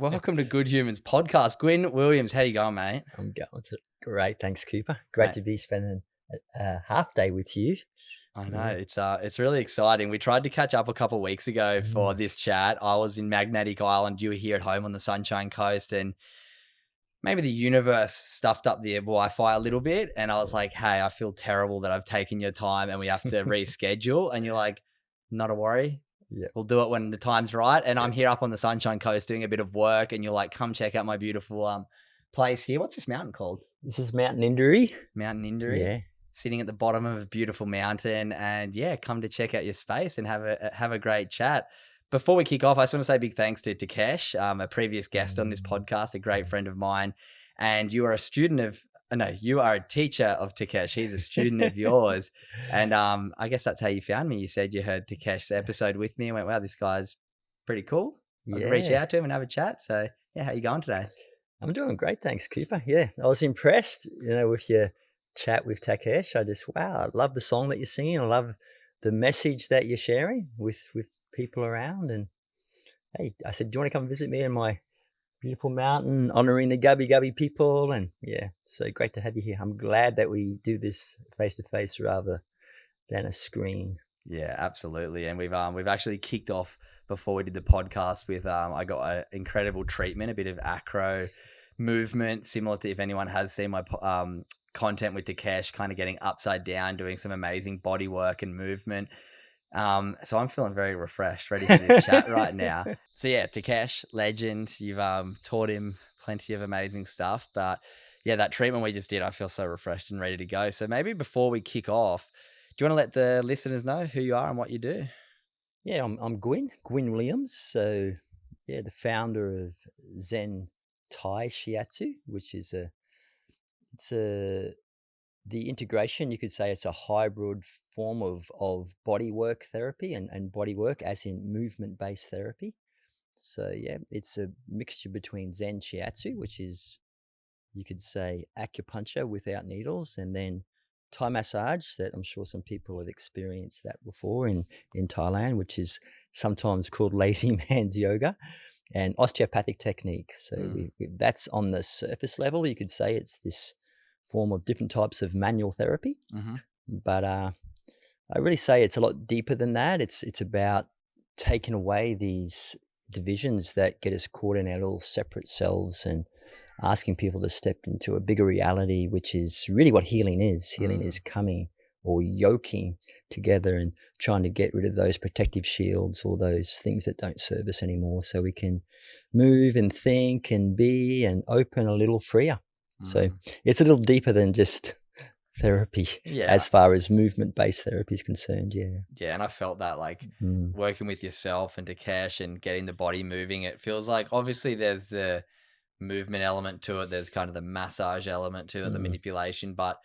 Welcome to Good Humans podcast. Gwyn Williams, how you going, mate? I'm going great. Thanks, Cooper. Great to be spending a half day with you. I know, it's really exciting. We tried to catch up a couple of weeks ago for this chat. I was in Magnetic Island. You were here at home on the Sunshine Coast, and maybe the universe stuffed up the Wi-Fi a little bit. And I was like, hey, I feel terrible that I've taken your time and we have to reschedule. And you're like, not a worry. Yeah, we'll do it when the time's right. And I'm here up on the Sunshine Coast doing a bit of work, and you're like, come check out my beautiful place here. What's this mountain called? This is Mountain Injury. Mountain Injury. Yeah. Sitting at the bottom of a beautiful mountain, and come to check out your space and have a great chat. Before we kick off, I just want to say big thanks to Takesh, a previous guest on this podcast, a great friend of mine. And you are a student of, you are a teacher of Takesh. He's a student of yours. And I guess that's how you found me. You said you heard Takesh's episode with me and went, wow, this guy's pretty cool. I can reach out to him and have a chat. So yeah, how you going today? I'm doing great. Thanks, Cooper. Yeah, I was impressed, with your chat with Takesh. I love the song that you're singing. I love the message that you're sharing with people around. And hey, I said, do you want to come visit me in my beautiful mountain, honoring the Gubby Gubby people? And yeah, so great to have you here. I'm glad that we do this face to face rather than a screen. Yeah, absolutely. And we've actually kicked off before we did the podcast with I got an incredible treatment, a bit of acro movement, similar to if anyone has seen my content with Takesh, kind of getting upside down, doing some amazing body work and movement. So I'm feeling very refreshed, ready for this chat right now. So yeah, Takesh, legend. You've taught him plenty of amazing stuff, but yeah, that treatment we just did, I feel so refreshed and ready to go. So maybe before we kick off, do you want to let the listeners know who you are and what you do? Yeah, I'm Gwyn Williams. So yeah, the founder of Zenthai Shiatsu, which is the integration, you could say it's a hybrid form of body work therapy and body work as in movement-based therapy. So yeah, it's a mixture between Zen Shiatsu, which is, you could say, acupuncture without needles, and then Thai massage, that I'm sure some people have experienced that before in Thailand, which is sometimes called lazy man's yoga, and osteopathic technique. So that's on the surface level. You could say it's this form of different types of manual therapy. Mm-hmm. But I really say it's a lot deeper than that. It's about taking away these divisions that get us caught in our little separate selves and asking people to step into a bigger reality, which is really what healing is. Healing is coming or yoking together and trying to get rid of those protective shields or those things that don't serve us anymore, so we can move and think and be and open a little freer. So it's a little deeper than just therapy as far as movement-based therapy is concerned. Yeah, and I felt that working with yourself and Takesh and getting the body moving, it feels like obviously there's the movement element to it, there's kind of the massage element to it, the manipulation, but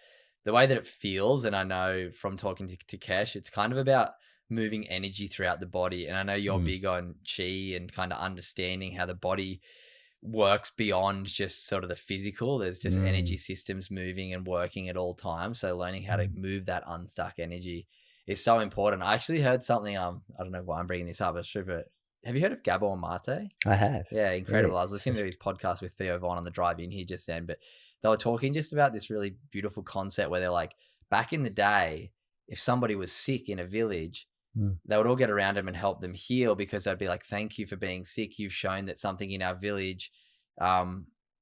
the way that it feels, and I know from talking to Takesh, it's kind of about moving energy throughout the body. And I know you're big on chi and kind of understanding how the body works beyond just sort of the physical. There's just energy systems moving and working at all times. So learning how to move that unstuck energy is so important. I actually heard something, I don't know why I'm bringing this up, it's true, but have you heard of Gabor Mate? I have. Yeah, incredible. I was listening to his podcast with Theo Von on the drive in here just then, but they were talking just about this really beautiful concept where they're like, back in the day, if somebody was sick in a village, they would all get around them and help them heal, because they'd be like, thank you for being sick. You've shown that something in our village,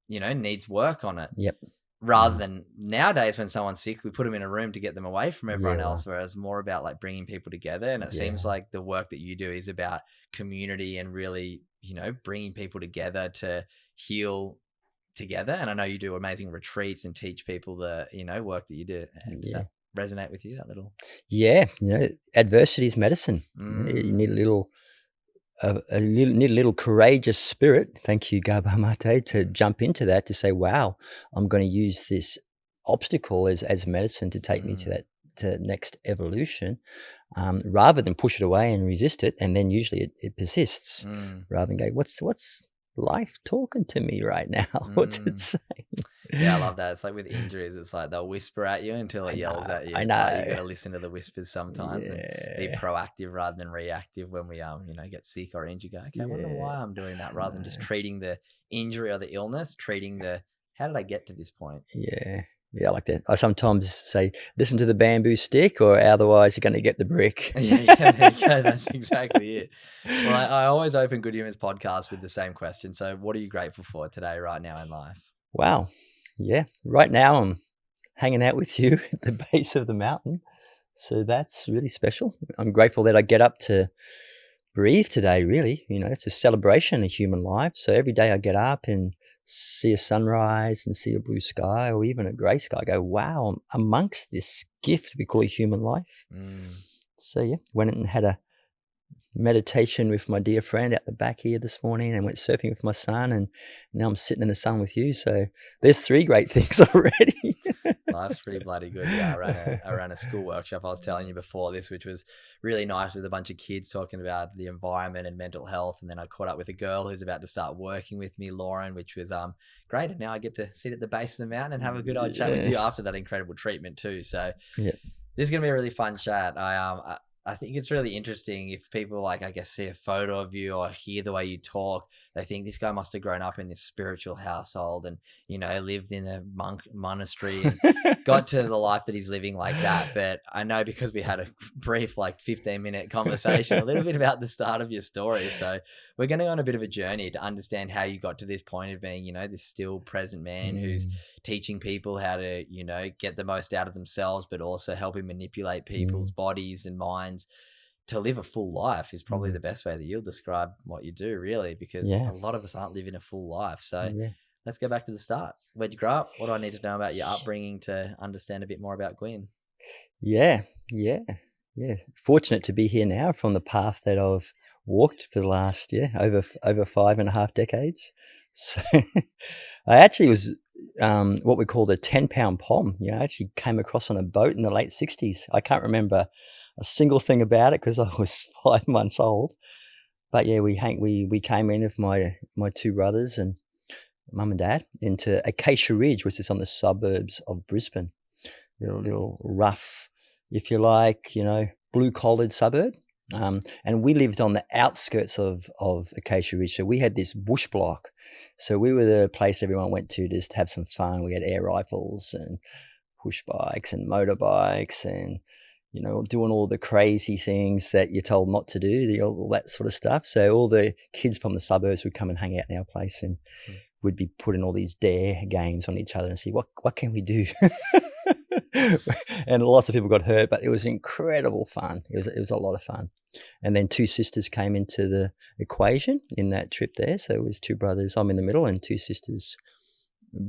needs work on it. Yep. Rather than nowadays, when someone's sick, we put them in a room to get them away from everyone else, whereas more about like bringing people together. And it seems like the work that you do is about community and really, bringing people together to heal together. And I know you do amazing retreats and teach people the, work that you do. And does that resonate with you, that little? Yeah. Adversity is medicine. You need a little courageous spirit. Thank you, Gabor Mate, to jump into that, to say, wow, I'm going to use this obstacle as medicine to take me to next evolution, rather than push it away and resist it. And then usually it persists, rather than go, what's life talking to me right now? What's it saying? Yeah, I love that. It's like with injuries, it's like they'll whisper at you until it yells at you. I It's like you know. got to listen to the whispers sometimes and be Yeah. proactive rather than reactive when we get sick or injured. Go, okay, I wonder Yeah. why I'm doing that, I rather than just know. treating the injury or the illness, treating the how did I get to this point? Yeah. Yeah, I like that. I sometimes say, listen to the bamboo stick, or otherwise you're going to get the brick. Yeah, there you go. That's exactly it. Well, I always open Good Humans podcast with the same question. So what are you grateful for today, right now in life? Wow. Yeah. Right now I'm hanging out with you at the base of the mountain. So that's really special. I'm grateful that I get up to breathe today, really. It's a celebration of human life. So every day I get up and see a sunrise and see a blue sky or even a grey sky, I go, wow, I'm amongst this gift we call a human life. So yeah, went and had a meditation with my dear friend out the back here this morning and went surfing with my son, and now I'm sitting in the sun with you. So there's 3 great things already. Life's pretty bloody good. Yeah, I ran a school workshop I was telling you before this, which was really nice, with a bunch of kids talking about the environment and mental health. And then I caught up with a girl who's about to start working with me, Lauren, which was great. And now I get to sit at the base of the mountain and have a good old chat with you after that incredible treatment too. So this is going to be a really fun chat. I think it's really interesting if people, like, I guess, see a photo of you or hear the way you talk, they think this guy must have grown up in this spiritual household and, lived in a monk monastery and got to the life that he's living like that. But I know, because we had a brief, 15-minute conversation, a little bit about the start of your story. So we're going to go on a bit of a journey to understand how you got to this point of being, this still present man who's teaching people how to, get the most out of themselves, but also helping manipulate people's bodies and minds to live a full life is probably the best way that you'll describe what you do, really, because a lot of us aren't living a full life. So let's go back to the start. Where'd you grow up? What do I need to know about your upbringing to understand a bit more about Gwyn? Yeah. Fortunate to be here now from the path that I've walked for the last over 5.5 decades. So I actually was what we call the 10-pound pom. I actually came across on a boat in the late 60s. I can't remember a single thing about it because I was 5 months old. But yeah, we came in with my 2 brothers and mum and dad into Acacia Ridge, which is on the suburbs of Brisbane. Little rough, if you like, blue-collared suburb. And we lived on the outskirts of Acacia Ridge. So we had this bush block. So we were the place everyone went to just have some fun. We had air rifles and push bikes and motorbikes and, doing all the crazy things that you're told not to do, all that sort of stuff. So all the kids from the suburbs would come and hang out in our place, and we'd be putting all these dare games on each other and see what can we do. And lots of people got hurt, but it was incredible fun. It was a lot of fun. And then 2 sisters came into the equation in that trip there. So it was 2 brothers, I'm in the middle, and 2 sisters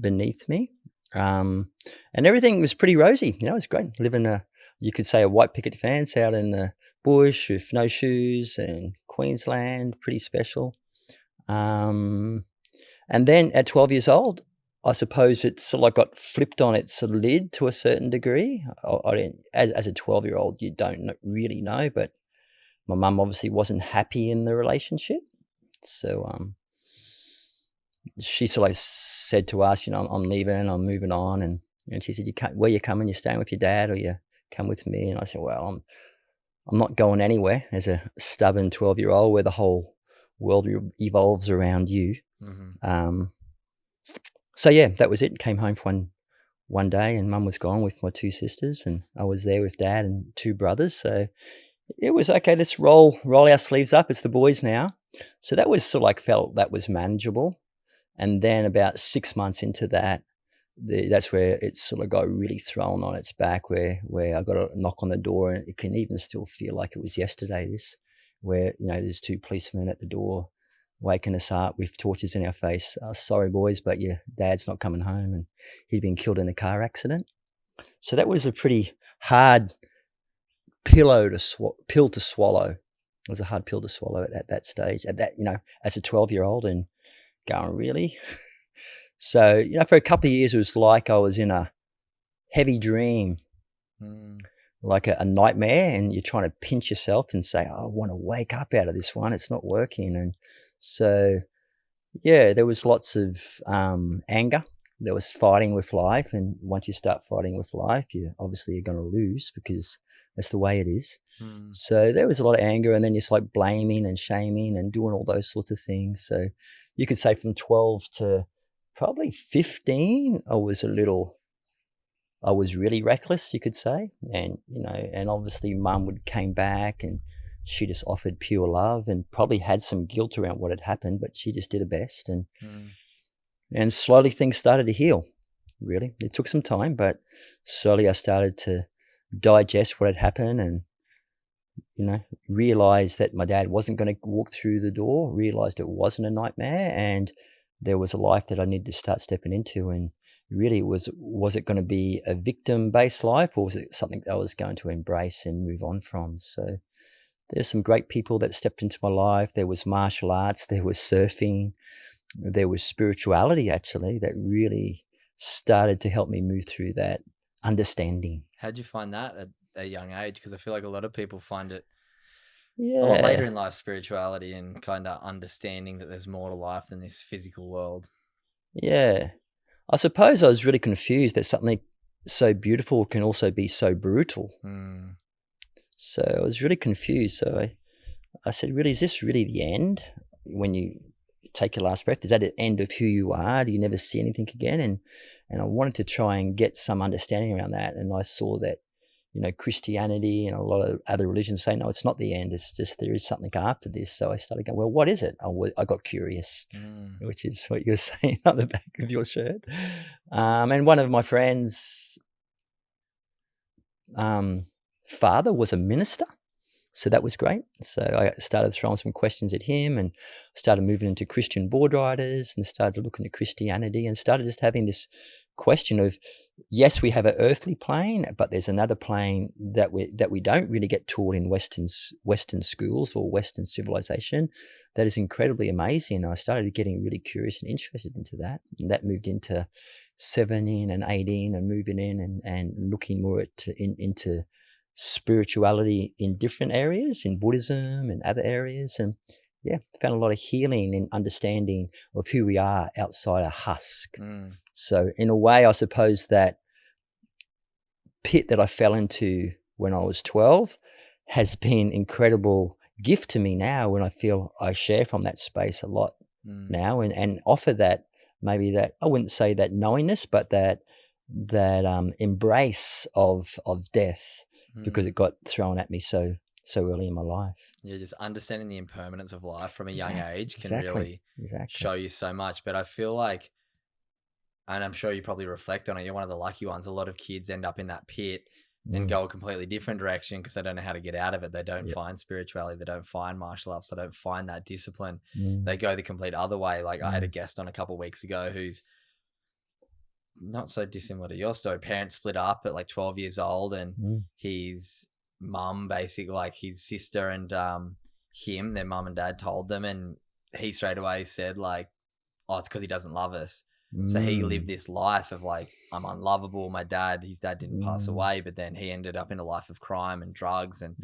beneath me. And everything was pretty rosy. It was great. Living you could say a white picket fence out in the bush with no shoes, and Queensland, pretty special. And then at 12 years old, I suppose it sort of got flipped on its lid to a certain degree. I didn't, as a 12-year-old, you don't really know, but my mum obviously wasn't happy in the relationship. So she sort of said to us, I'm leaving, I'm moving on. And she said, where you coming? You staying with your dad, or you come with me? And I said, well, I'm not going anywhere, as a stubborn 12-year-old, where the whole world evolves around you. So yeah, that was it. Came home for one day, and mum was gone with my 2 sisters, and I was there with dad and 2 brothers. So it was okay. Let's roll our sleeves up. It's the boys now. So that was sort of felt that was manageable. And then about 6 months into that, that's where it sort of got really thrown on its back, where I got a knock on the door, and it can even still feel like it was yesterday. This, where there's 2 policemen at the door, waking us up with torches in our face. Sorry, boys, but your dad's not coming home, and he'd been killed in a car accident. So that was a pretty hard pill to swallow. It was a hard pill to swallow at that stage, as a 12-year-old, and going, really? So, for a couple of years, it was like I was in a heavy dream, like a nightmare, and you're trying to pinch yourself and say, I want to wake up out of this one. It's not working. And so, yeah, there was lots of anger, there was fighting with life, and once you start fighting with life, you're going to lose because that's the way it is. So there was a lot of anger, and then just like blaming and shaming and doing all those sorts of things. So you could say from 12 to probably 15, I was really reckless, you could say. And, and obviously mum came back and she just offered pure love and probably had some guilt around what had happened, but she just did her best. And slowly things started to heal, really. It took some time, but slowly I started to digest what had happened and, realized that my dad wasn't going to walk through the door, realized it wasn't a nightmare, and there was a life that I needed to start stepping into. And really was it going to be a victim-based life, or was it something that I was going to embrace and move on from? So there's some great people that stepped into my life. There was martial arts, there was surfing, there was spirituality actually that really started to help me move through that understanding. How'd you find that at a young age? Because I feel like a lot of people find it a lot later in life, spirituality and kind of understanding that there's more to life than this physical world. Yeah. I suppose I was really confused that something so beautiful can also be so brutal. So I was really confused. So I said, really, is this really the end? When you take your last breath, is that the end of who you are? Do you never see anything again? And I wanted to try and get some understanding around that. And I saw that, Christianity and a lot of other religions say, no, it's not the end. It's just there is something after this. So I started going, well, what is it? I got curious, which is what you're saying on the back of your shirt. And one of my friends' father was a minister. So that was great. So I started throwing some questions at him and started moving into Christian board riders and started looking at Christianity and started just having this question of, yes, we have an earthly plane, but there's another plane that we don't really get taught in Western schools or Western civilization that is incredibly amazing. I started getting really curious and interested into that. And that moved into 17 and 18 and moving in and looking more into spirituality in different areas, in Buddhism and other areas, and found a lot of healing and understanding of who we are outside a husk. So in a way, I suppose that pit that I fell into when I was 12 has been incredible gift to me now, when I feel I share from that space a lot now and offer that, maybe that, I wouldn't say that knowingness, but that embrace of death, because it got thrown at me so early in my life. Yeah, just understanding the impermanence of life from a young age can really show you so much. But I feel like, and I'm sure you probably reflect on it, you're one of the lucky ones. A lot of kids end up in that pit and go a completely different direction because they don't know how to get out of it. They don't find spirituality. They don't find martial arts. They don't find that discipline. They go the complete other way. Like I had a guest on a couple of weeks ago who's not so dissimilar to your story. Parents split up at like 12 years old, and his mum, basically, like his sister and their mum and dad told them, and he straight away said like, oh, it's because he doesn't love us. So he lived this life of like, I'm unlovable. His dad didn't pass away, but then he ended up in a life of crime and drugs and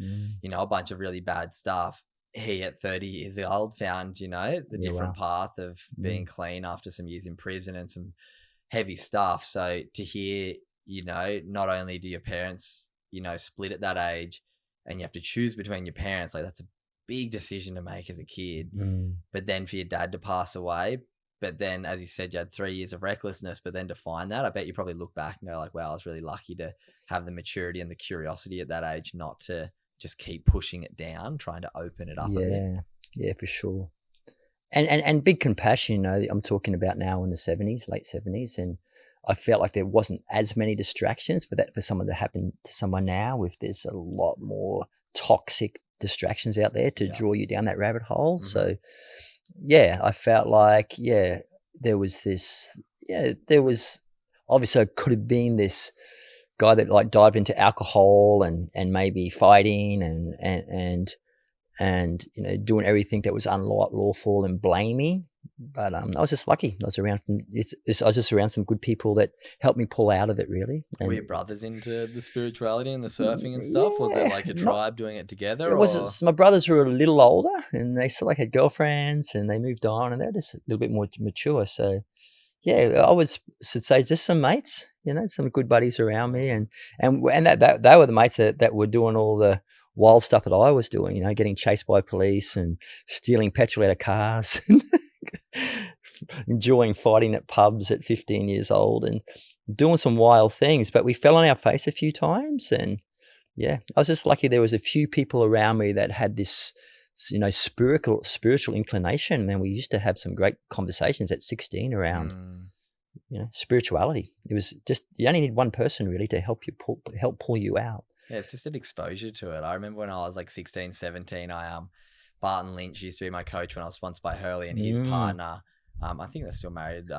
a bunch of really bad stuff. He at 30 years old found the different path of being clean after some years in prison and some heavy stuff. So to hear, not only do your parents, split at that age and you have to choose between your parents, like that's a big decision to make as a kid, but then for your dad to pass away, but then as you said, you had 3 years of recklessness, but then to find that, I bet you probably look back and go like, wow, I was really lucky to have the maturity and the curiosity at that age, not to just keep pushing it down, trying to open it up a bit. Yeah, for sure. And big compassion, I'm talking about now in the 70s, late 70s, and I felt like there wasn't as many distractions for someone to happen to someone now. If there's a lot more toxic distractions out there to draw you down that rabbit hole. So I felt like there was obviously I could have been this guy that like dived into alcohol and maybe fighting and doing everything that was unlawful and blaming. But I was just lucky. I was just around some good people that helped me pull out of it, really. And were your brothers into the spirituality and the surfing and stuff? Was it like a tribe doing it together? My brothers were a little older, and they still had girlfriends, and they moved on, and they're just a little bit more mature. So yeah, I should say just some mates, some good buddies around me, and that they were the mates that were doing all the wild stuff that I was doing, getting chased by police and stealing petrol out of cars, enjoying fighting at pubs at 15 years old and doing some wild things. But we fell on our face a few times, and yeah, I was just lucky there was a few people around me that had this, spiritual inclination. And then we used to have some great conversations at 16 around, spirituality. It was just, you only need one person really to help pull you out. Yeah, it's just an exposure to it. I remember when I was like 16, 17, Barton Lynch used to be my coach when I was sponsored by Hurley, and his partner, I think they're still married,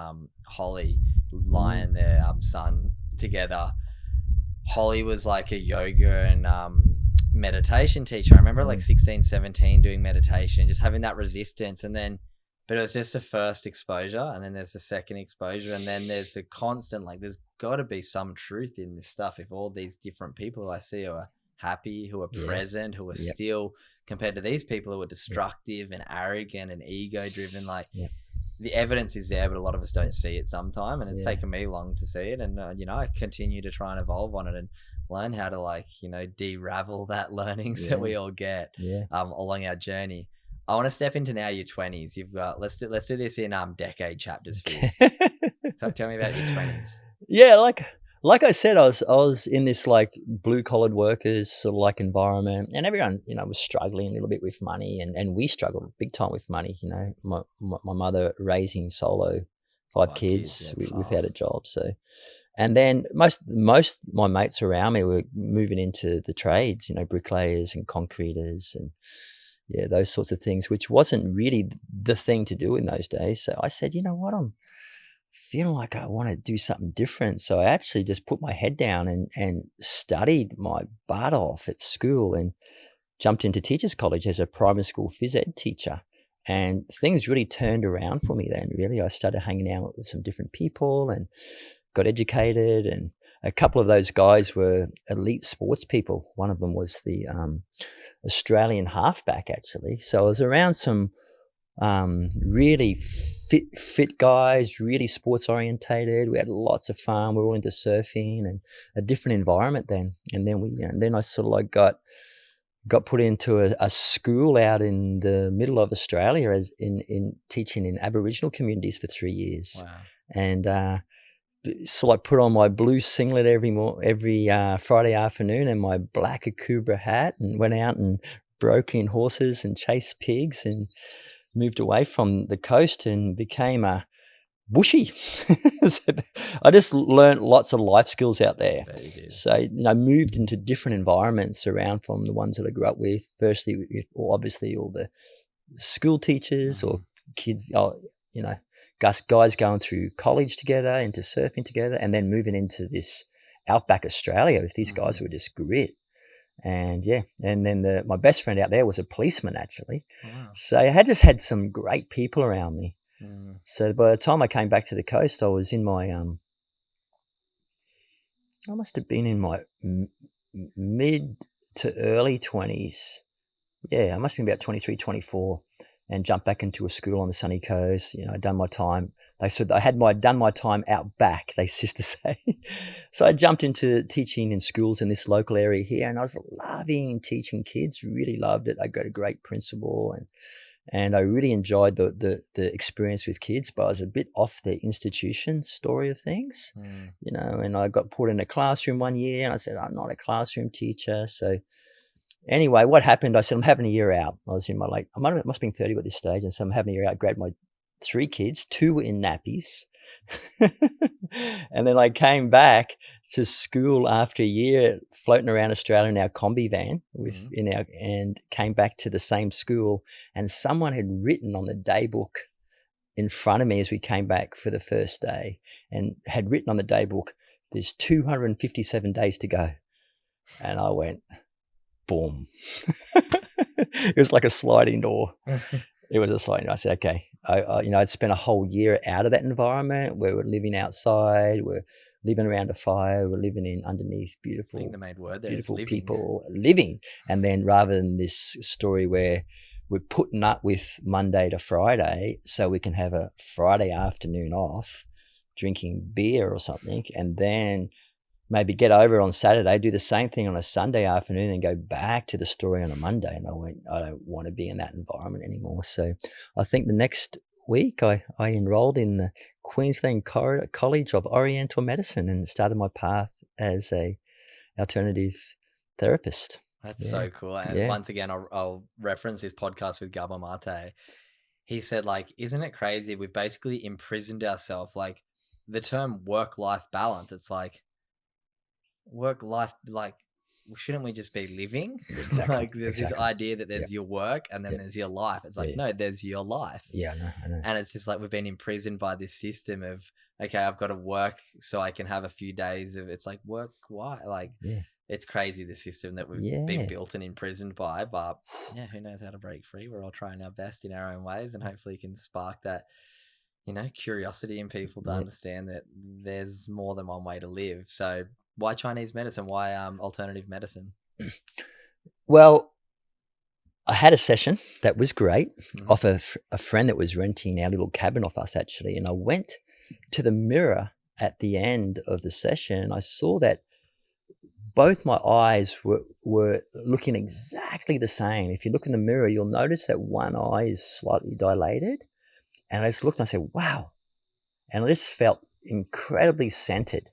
Holly, Lion, their son, together. Holly was like a yoga and meditation teacher. I remember like 16, 17 doing meditation, just having that resistance. But it was just the first exposure, and then there's the second exposure, and then there's a constant, like, there's got to be some truth in this stuff. If all these different people who I see who are happy, who are present, who are still, compared to these people who are destructive and arrogant and ego driven, like the evidence is there, but a lot of us don't see it sometime, and it's taken me long to see it. And I continue to try and evolve on it and learn how to de-ravel that learnings that we all get along our journey. I want to step into now your 20s. You've got, let's do this in decade chapters for you. So tell me about your 20s. Yeah, like I said, I was in this like blue collared workers sort of like environment, and everyone was struggling a little bit with money, and we struggled big time with money. My mother raising solo five kids without a job. So, and then most my mates around me were moving into the trades, bricklayers and concreters and those sorts of things, which wasn't really the thing to do in those days. So I said, you know what, I'm feeling like I want to do something different. So I actually just put my head down and studied my butt off at school and jumped into teachers college as a primary school phys ed teacher. And things really turned around for me then, really. I started hanging out with some different people and got educated. And a couple of those guys were elite sports people. One of them was the Australian halfback, actually. So I was around some really fit guys, really sports orientated. We had lots of fun. We were all into surfing and a different environment then. And then I sort of like got put into a school out in the middle of Australia as in teaching in Aboriginal communities for 3 years. Wow. And so I put on my blue singlet every Friday afternoon and my black Akubra hat and went out and broke in horses and chased pigs and moved away from the coast and became a bushie. So I just learned lots of life skills out there. So I moved into different environments around from the ones that I grew up with. Firstly, obviously all the school teachers or kids, guys going through college together, into surfing together, and then moving into this outback Australia with these guys who were just grit. And and then my best friend out there was a policeman, actually. Wow. So I just had some great people around me. So by the time I came back to the coast, I was in my I must have been in my mid to early 20s. Yeah, I must have been about 23, 24, and jumped back into a school on the sunny coast. I'd done my time. They said I had done my time out back, they used to say. So I jumped into teaching in schools in this local area here, and I was loving teaching kids, really loved it. I got a great principal, and I really enjoyed the experience with kids, but I was a bit off the institution story of things, and I got put in a classroom one year, and I said, I'm not a classroom teacher. So anyway, what happened, I said, I'm having a year out. I was in my I must have been 30 at this stage, and so I'm having a year out. I grabbed my 3 kids, 2 were in nappies. And then I came back to school after a year floating around Australia in our combi van and came back to the same school, and someone had written on the day book in front of me as we came back for the first day, and had written on the day book, there's 257 days to go. And I went, boom. It was like a sliding door. It was a sliding door. I said, okay. I'd spent a whole year out of that environment where we're living outside, we're living around a fire, we're living underneath beautiful, beautiful people living. And then rather than this story where we're putting up with Monday to Friday so we can have a Friday afternoon off, drinking beer or something, and then maybe get over on Saturday, do the same thing on a Sunday afternoon, and go back to the story on a Monday. And I don't want to be in that environment anymore. So I think the next week I enrolled in the Queensland College of Oriental Medicine and started my path as a alternative therapist. That's so cool. And once again, I'll reference his podcast with Gabor Mate. He said, like, isn't it crazy? We've basically imprisoned ourselves. Like, the term work-life balance, it's like, work-life, like, shouldn't we just be living? Exactly. Like, there's this idea that there's your work and then there's your life. It's like, no, there's your life. Yeah, I know. And it's just like we've been imprisoned by this system of, okay, I've got to work so I can have a few days of, it's like, work, why? Like, it's crazy, the system that we've been built and imprisoned by. But yeah, who knows how to break free? We're all trying our best in our own ways, and hopefully can spark that, you know, curiosity in people to understand that there's more than one way to live. So why Chinese medicine? Why alternative medicine? Well, I had a session that was great off a friend that was renting our little cabin off us, actually. And I went to the mirror at the end of the session, and I saw that both my eyes were looking exactly the same. If you look in the mirror, you'll notice that one eye is slightly dilated. And I just looked and I said, wow. And I just felt incredibly centered.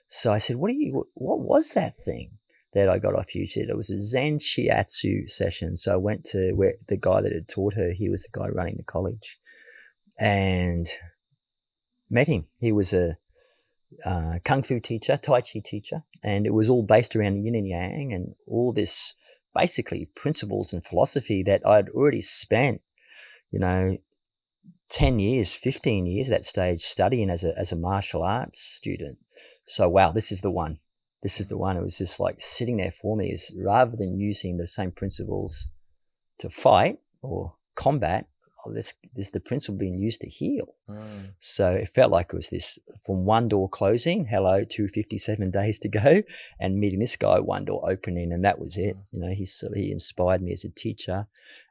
So I said, what was that thing that I got off you? She said it was a Zen Shiatsu session. So I went to where the guy that had taught her, he was the guy running the college, and met him. He was a Kung Fu teacher, Tai Chi teacher, and it was all based around yin and yang and all this basically principles and philosophy that I'd already spent, 10 years, 15 years at that stage studying as a martial arts student. So, wow, this is the one. This is the one. It was just like sitting there for me, is rather than using the same principles to fight or combat, this is the principle being used to heal. So it felt like it was this, from one door closing, hello, 257 days to go, and meeting this guy, one door opening, and that was it. He inspired me as a teacher.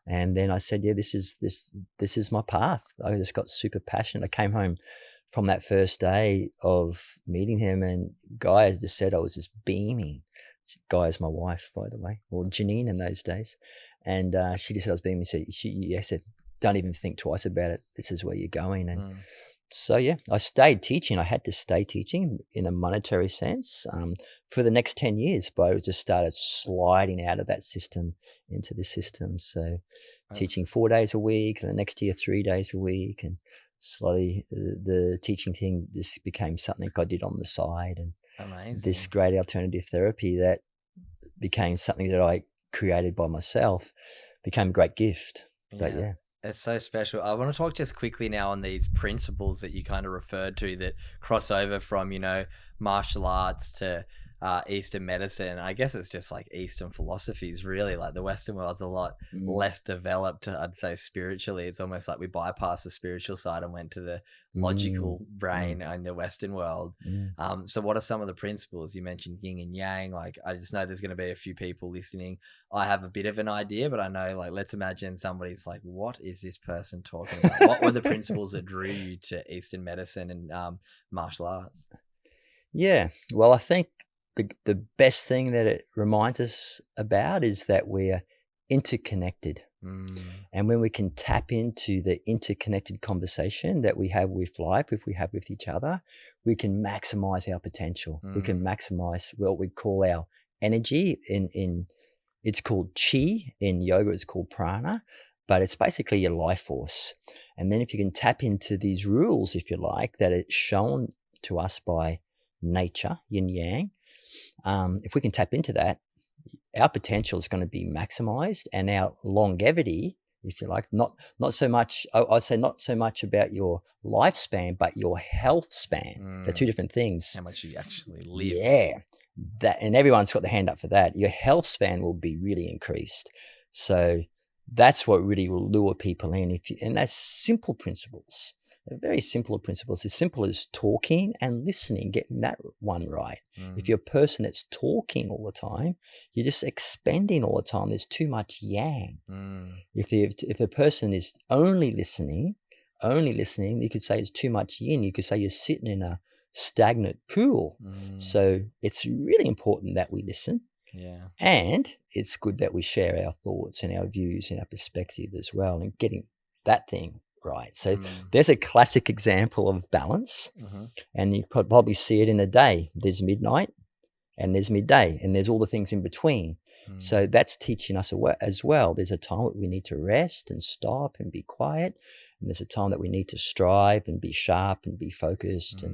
And then I said, yeah, this is my path. I just got super passionate. I came home from that first day of meeting him, and Guy just said I was just beaming. Guy is my wife, by the way, or Janine in those days. And she just said I was beaming. So she said, don't even think twice about it. This is where you're going. And so, yeah, I stayed teaching. I had to stay teaching in a monetary sense for the next 10 years, but I just started sliding out of that system into this system. So teaching 4 days a week, and the next year 3 days a week, and slowly the teaching thing just became something I did on the side. And amazing. This great alternative therapy that became something that I created by myself became a great gift. But yeah. It's so special. I want to talk just quickly now on these principles that you kind of referred to that cross over from, martial arts to Eastern medicine. I guess it's just like Eastern philosophies, really. Like the Western world's a lot less developed, I'd say, spiritually. It's almost like we bypassed the spiritual side and went to the logical brain in the Western world. So what are some of the principles? You mentioned yin and yang. Like, I just know there's going to be a few people listening. I have a bit of an idea, but I know, like, let's imagine somebody's like, what is this person talking about? What were the principles that drew you to Eastern medicine and martial arts? Yeah, well, I think the best thing that it reminds us about is that we're interconnected. And when we can tap into the interconnected conversation that we have with life, if we have with each other, we can maximize our potential. We can maximize what we call our energy. In it's called chi. In yoga, it's called prana, but it's basically your life force. And then if you can tap into these rules, if you like, that it's shown to us by nature, yin yang, if we can tap into that, our potential is going to be maximized, and our longevity, if you like, not so much, I'd say not so much about your lifespan, but your health span. They're two different things. How much you actually live. Yeah. That, and everyone's got their hand up for that. Your health span will be really increased. So that's what really will lure people in. And that's simple principles. They're very simple principles. As simple as talking and listening, getting that one right. If you're a person that's talking all the time, you're just expending all the time. There's too much yang. If the person is only listening, only listening, you could say it's too much yin. You could say you're sitting in a stagnant pool. So it's really important that we listen. Yeah. And it's good that we share our thoughts and our views and our perspective as well, and getting that thing right. So there's a classic example of balance, and you could probably see it in a day. There's midnight and there's midday, and there's all the things in between. So that's teaching us as well. There's a time that we need to rest and stop and be quiet. And there's a time that we need to strive and be sharp and be focused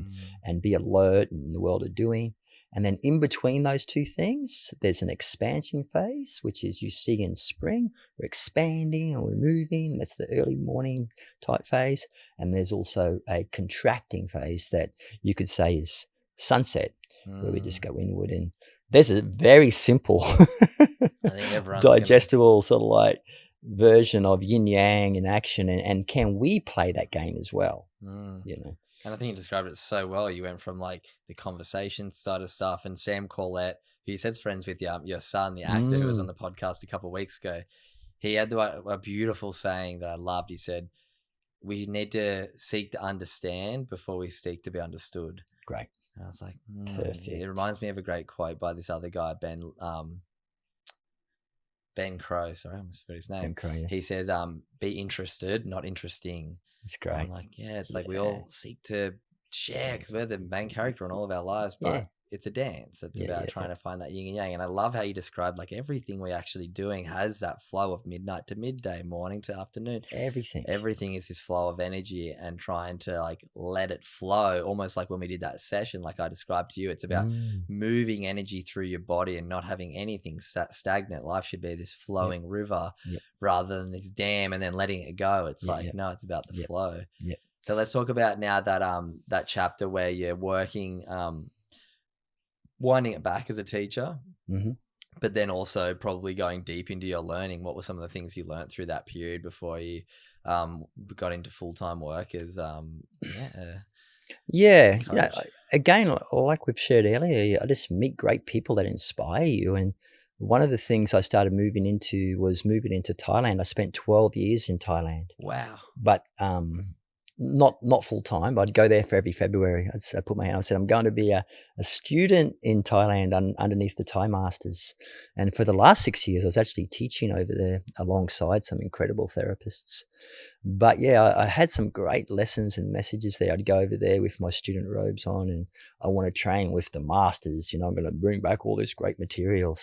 and be alert in the world of doing. And then in between those two things, there's an expansion phase, which is you see in spring, we're expanding and we're moving. That's the early morning type phase. And there's also a contracting phase that you could say is sunset, where we just go inward. And there's a very simple, I think digestible sort of like version of yin yang in action, and can we play that game as well? You know. And I think you described it so well. You went from like the conversation starter stuff, and Sam Corlett, who you said's friends with your son, the actor who was on the podcast a couple of weeks ago, he had a beautiful saying that I loved. He said, "We need to seek to understand before we seek to be understood." Great. And I was like, perfect. It reminds me of a great quote by this other guy, Ben Crow. Sorry, I almost forgot his name. Ben Crow, yeah. He says, "Be interested, not interesting." It's great. I'm like, it's like we all seek to share because we're the main character in all of our lives, but it's a dance. It's about trying to find that yin and yang. And I love how you described like everything we're actually doing has that flow of midnight to midday, morning to afternoon. Everything is this flow of energy, and trying to like let it flow, almost like when we did that session, like I described to you. It's about moving energy through your body and not having anything stagnant. Life should be this flowing river rather than this dam and then letting it go. It's no, it's about the flow. So let's talk about now that chapter where you're working, winding it back as a teacher, but then also probably going deep into your learning. What were some of the things you learned through that period before you got into full-time work as again, like we've shared earlier, I just meet great people that inspire you. And one of the things I started moving into Thailand. I spent 12 years in Thailand. Wow. But not full time. I'd go there for every February. I put my hand. I said, I'm going to be a student in Thailand underneath the Thai masters. And for the last 6 years, I was actually teaching over there alongside some incredible therapists. But I had some great lessons and messages there. I'd go over there with my student robes on, and I want to train with the masters. You know, I'm going to bring back all this great material.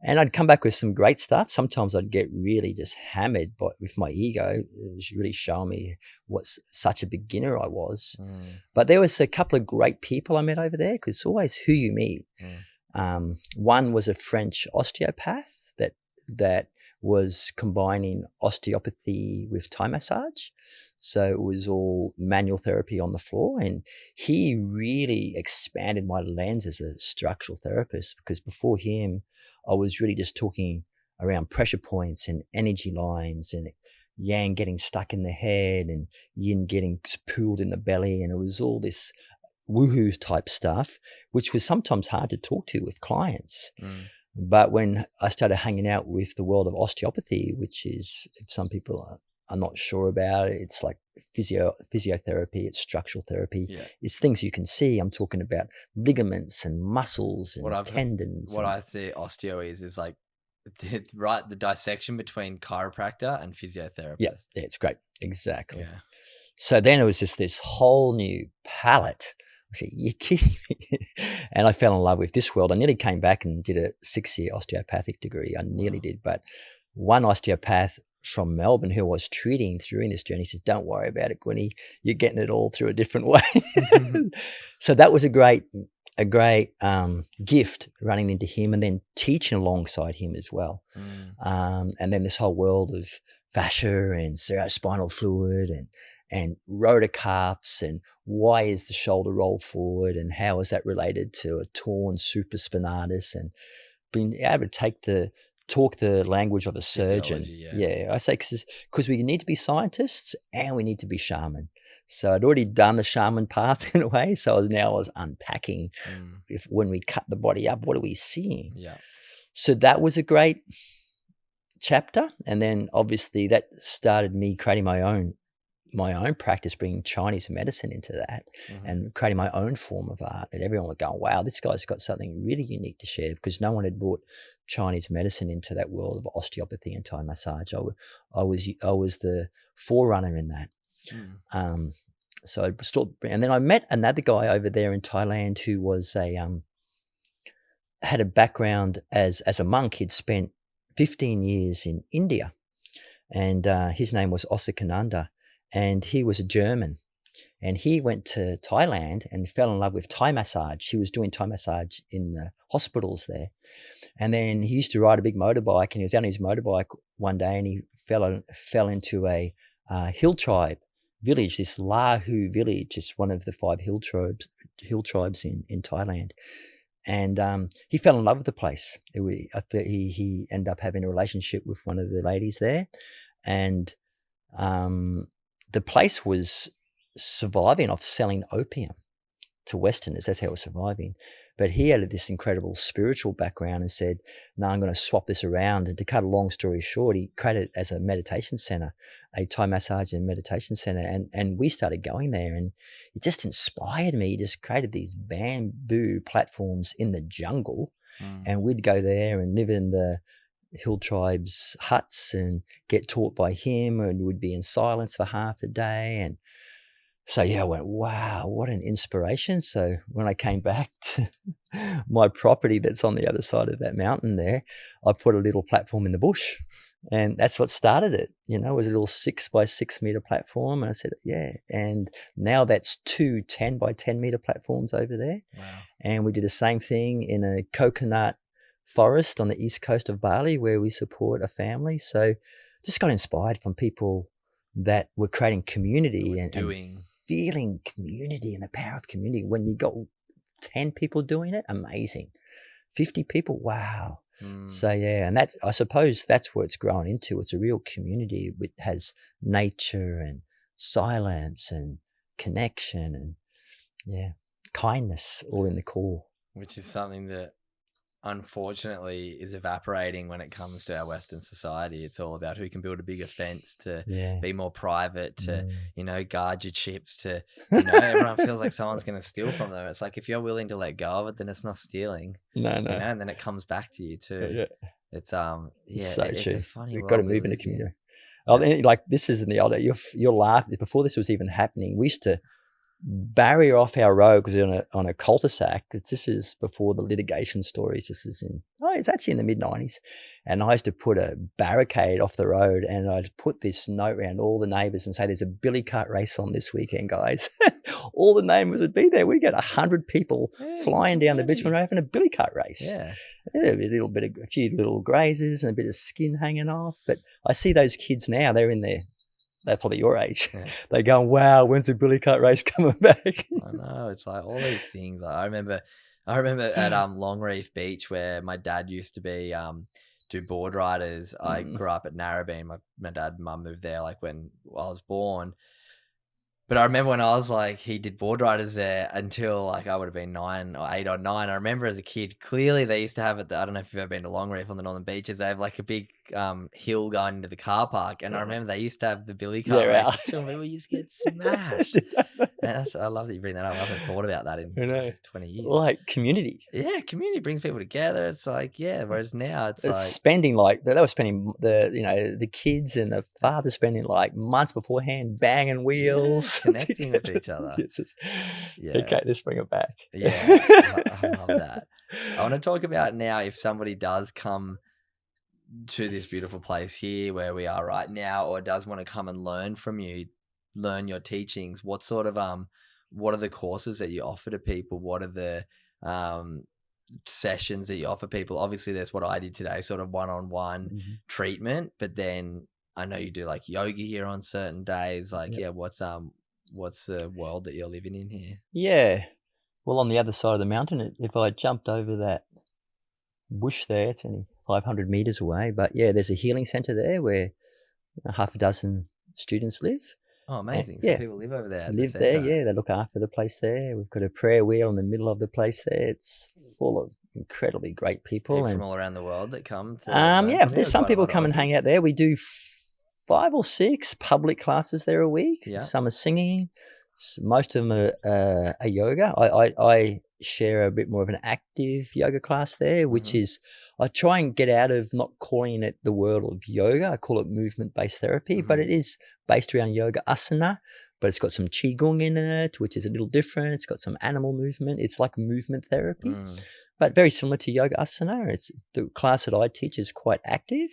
And I'd come back with some great stuff. Sometimes I'd get really just hammered with my ego. It was really showing me what such a beginner I was. But there was a couple of great people I met over there, because it's always who you meet. One was a French osteopath that was combining osteopathy with Thai massage. So it was all manual therapy on the floor. And he really expanded my lens as a structural therapist, because before him, I was really just talking around pressure points and energy lines, and yang getting stuck in the head and yin getting pooled in the belly. And it was all this woohoo type stuff, which was sometimes hard to talk to with clients. But when I started hanging out with the world of osteopathy, which is, if some people are not sure about it, it's like physiotherapy, it's structural therapy. It's things you can see. I'm talking about ligaments and muscles and tendons. What I see osteo is like the dissection between chiropractor and physiotherapist. Yeah, it's great. Exactly. Yeah. So then it was just this whole new palette. I said, you're kidding me. And I fell in love with this world. I nearly came back and did a 6-year osteopathic degree. I nearly did. But one osteopath from Melbourne who I was treating during this journey says, don't worry about it, Gwynny. You're getting it all through a different way. So that was a great gift, running into him and then teaching alongside him as well. And then this whole world of fascia and cerebrospinal fluid and rotor cuffs, and why is the shoulder roll forward, and how is that related to a torn supraspinatus, and being able to talk the language of a surgeon. I say because we need to be scientists and we need to be shaman. So I'd already done the shaman path in a way. So I was unpacking when we cut the body up, what are we seeing? So that was a great chapter. And then obviously that started me creating my own my own practice, bringing Chinese medicine into that and creating my own form of art, that everyone would go, wow, this guy's got something really unique to share, because no one had brought Chinese medicine into that world of osteopathy and Thai massage. I was the forerunner in that. So I and then I met another guy over there in Thailand who was had a background as a monk. He'd spent 15 years in India, and his name was Osakananda, and he was a German, and he went to Thailand and fell in love with Thai massage. He was doing Thai massage in the hospitals there, and then he used to ride a big motorbike, and he was on his motorbike one day, and he fell into a hill tribe village, this Lahu village. It's one of the 5 hill tribes in Thailand. And he fell in love with the place. He ended up having a relationship with one of the ladies there. And the place was surviving off selling opium to Westerners. That's how it was surviving. But he had this incredible spiritual background and said, no, I'm going to swap this around. And to cut a long story short, he created it as a meditation center, a Thai massage and meditation center. And we started going there, and it just inspired me. He just created these bamboo platforms in the jungle. And we'd go there and live in the hill tribes' huts and get taught by him, and would be in silence for half a day. And so, I went, wow, what an inspiration. So when I came back to my property that's on the other side of that mountain there, I put a little platform in the bush, and that's what started it. It was a little 6 by 6 meter platform. And I said, and now that's 2 10 by 10 meter platforms over there. Wow. And we did the same thing in a coconut forest on the east coast of Bali, where we support a family. So just got inspired from people that were creating community and feeling community and the power of community. When you got 10 people doing it, amazing. 50 people, wow. So and I suppose that's where it's grown into. It's a real community. It has nature and silence and connection and kindness all in the core. Which is something that unfortunately is evaporating when it comes to our Western society. It's all about who can build a bigger fence to be more private, to guard your chips, to everyone feels like someone's going to steal from them. It's like, if you're willing to let go of it, then it's not stealing. No. And then it comes back to you too. It's so it's true. A funny We've world got to move in a community. Like, this isn't the older. You'll laugh. Before this was even happening, we used to barrier off our road because we're on a cul-de-sac. This is before the litigation stories. This is it's actually in the mid-90s. And I used to put a barricade off the road, and I'd put this note around all the neighbours and say, there's a billy cart race on this weekend, guys. All the neighbours would be there. We'd get 100 people flying down the Richmond Road having a billy cart race. A few little grazes and a bit of skin hanging off. But I see those kids now, they're probably your age. They go, wow, when's the billy cart race coming back? I know. It's like all these things. I remember at Longreef Beach, where my dad used to be do board riders. I grew up at Narrabeen. My dad and mum moved there like when I was born. But I remember when I was like, he did board riders there until like I would have been 9 or 8 or 9. I remember as a kid, clearly they used to have it. I don't know if you've ever been to Longreef on the Northern Beaches. They have like a big hill going into the car park. And I remember they used to have the billy cart races too. And we used to get smashed. And I love that you bring that up. I haven't thought about that in 20 years. Like community. Yeah, community brings people together. It's like, whereas now it's like spending like they were spending the kids and the father spending like months beforehand banging wheels, connecting with each other. Okay, let's bring it back. I love that. I want to talk about now, if somebody does come to this beautiful place here where we are right now, or does want to come and learn from you, learn your teachings, what sort of what are the courses that you offer to people? What are the sessions that you offer people? Obviously there's what I did today, sort of one-on-one treatment, but then I know you do like yoga here on certain days. Like what's the world that you're living in here? Well, on the other side of the mountain, if I jumped over that bush there, it's only 500 meters away, but there's a healing center there where half a dozen students live. Oh, amazing. So people live over there. Live there, They look after the place there. We've got a prayer wheel in the middle of the place there. It's full of incredibly great people. From all around the world that come to... there's some people come and hang out there. We do 5 or 6 public classes there a week. Yeah. Some are singing. Most of them are yoga. I share a bit more of an active yoga class there, which is, I try and get out of not calling it the world of yoga. I call it movement-based therapy, but it is based around yoga asana, but it's got some qigong in it, which is a little different. It's got some animal movement. It's like movement therapy, but very similar to yoga asana. It's the class that I teach is quite active.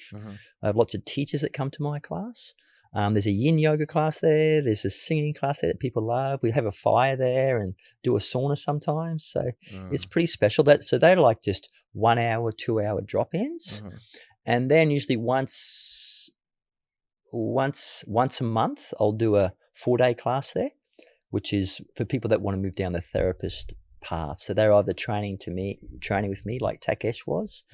I have lots of teachers that come to my class. There's a yin yoga class there. There's a singing class there that people love. We have a fire there and do a sauna sometimes. So it's pretty special. So they're like just 1 hour, 2 hour drop-ins. And then usually once a month, I'll do a 4-day class there, which is for people that want to move down the therapist path. So they're either training with me like Takesh was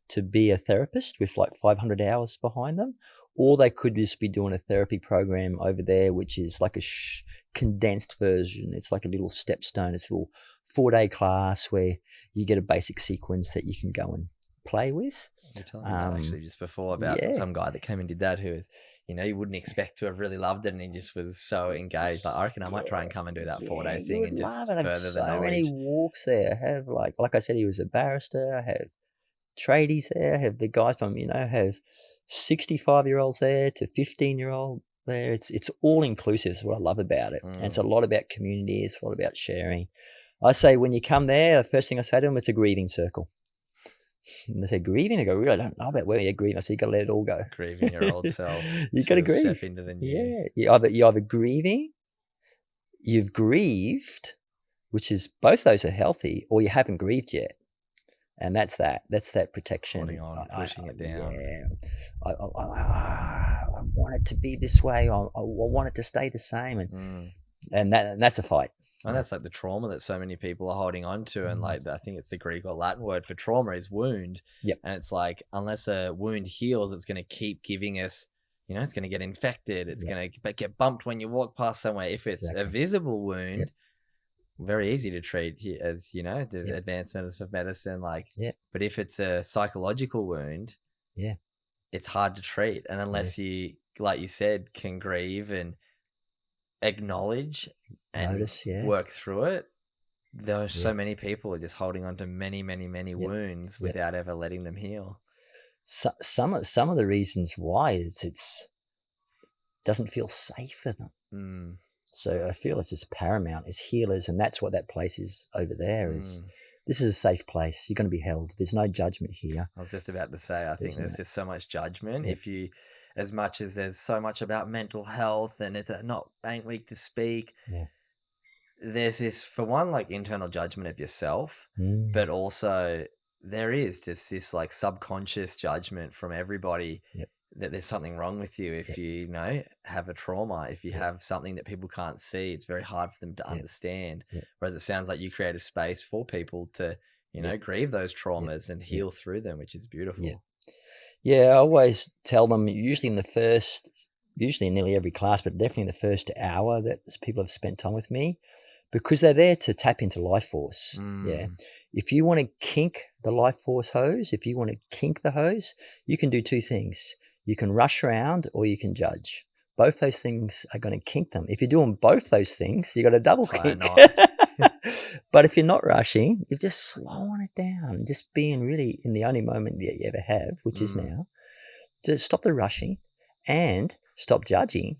to be a therapist with like 500 hours behind them, or they could just be doing a therapy program over there, which is like a condensed version. It's like a little stepstone. It's a little 4-day class where you get a basic sequence that you can go and play with. You were telling me that actually just before about some guy that came and did that who was, you wouldn't expect to have really loved it, and he just was so engaged. Like, I reckon I might try and come and do that 4-day thing and just further the knowledge. So many walks there. I have like I said, he was a barrister. I have tradies there. I have the guy from, have 65-year-olds there to 15-year-old there. It's all inclusive is what I love about it. And it's a lot about community. It's a lot about sharing. I say when you come there, the first thing I say to them, it's a grieving circle. And they say, grieving? They go, really, I don't know about where you're grieving. I say, you got to let it all go. Grieving your old self. You got to grieve. Step into the new. Yeah. You're either grieving, you've grieved, which is both those are healthy, or you haven't grieved yet. And that's that protection. Holding on, pushing it down. Yeah. I want it to be this way. I want it to stay the same. And that's a fight. And that's like the trauma that so many people are holding on to. And like, I think it's the Greek or Latin word for trauma is wound. Yep. And it's like, unless a wound heals, it's going to keep giving us, it's going to get infected. It's going to get bumped when you walk past somewhere. If it's a visible wound, very easy to treat here as, the advancements of medicine. But if it's a psychological wound, it's hard to treat. And unless you, like you said, can grieve and acknowledge and notice, work through it, there's so many people are just holding on to many, many, many wounds without ever letting them heal. So, some of the reasons why is it's doesn't feel safe for them. So I feel it's just paramount as healers, and that's what that place is over there. Is this is a safe place. You're going to be held. There's no judgment here. I was just about to say, I think there's just so much judgment. If you, as much as there's so much about mental health and it's not ain't weak to speak, there's this, for one, like internal judgment of yourself, but also there is just this like subconscious judgment from everybody that there's something wrong with you. If you have a trauma, if you have something that people can't see, it's very hard for them to understand. Whereas it sounds like you create a space for people to, grieve those traumas and heal through them, which is beautiful. I always tell them, usually in nearly every class, but definitely in the first hour that people have spent time with me, because they're there to tap into life force. If you want to kink the life force hose, if you want to kink the hose, you can do 2 things. You can rush around or you can judge. Both those things are going to kink them. If you're doing both those things, you got a double kink. But if you're not rushing, you're just slowing it down, just being really in the only moment that you ever have, which is now. Just stop the rushing and stop judging.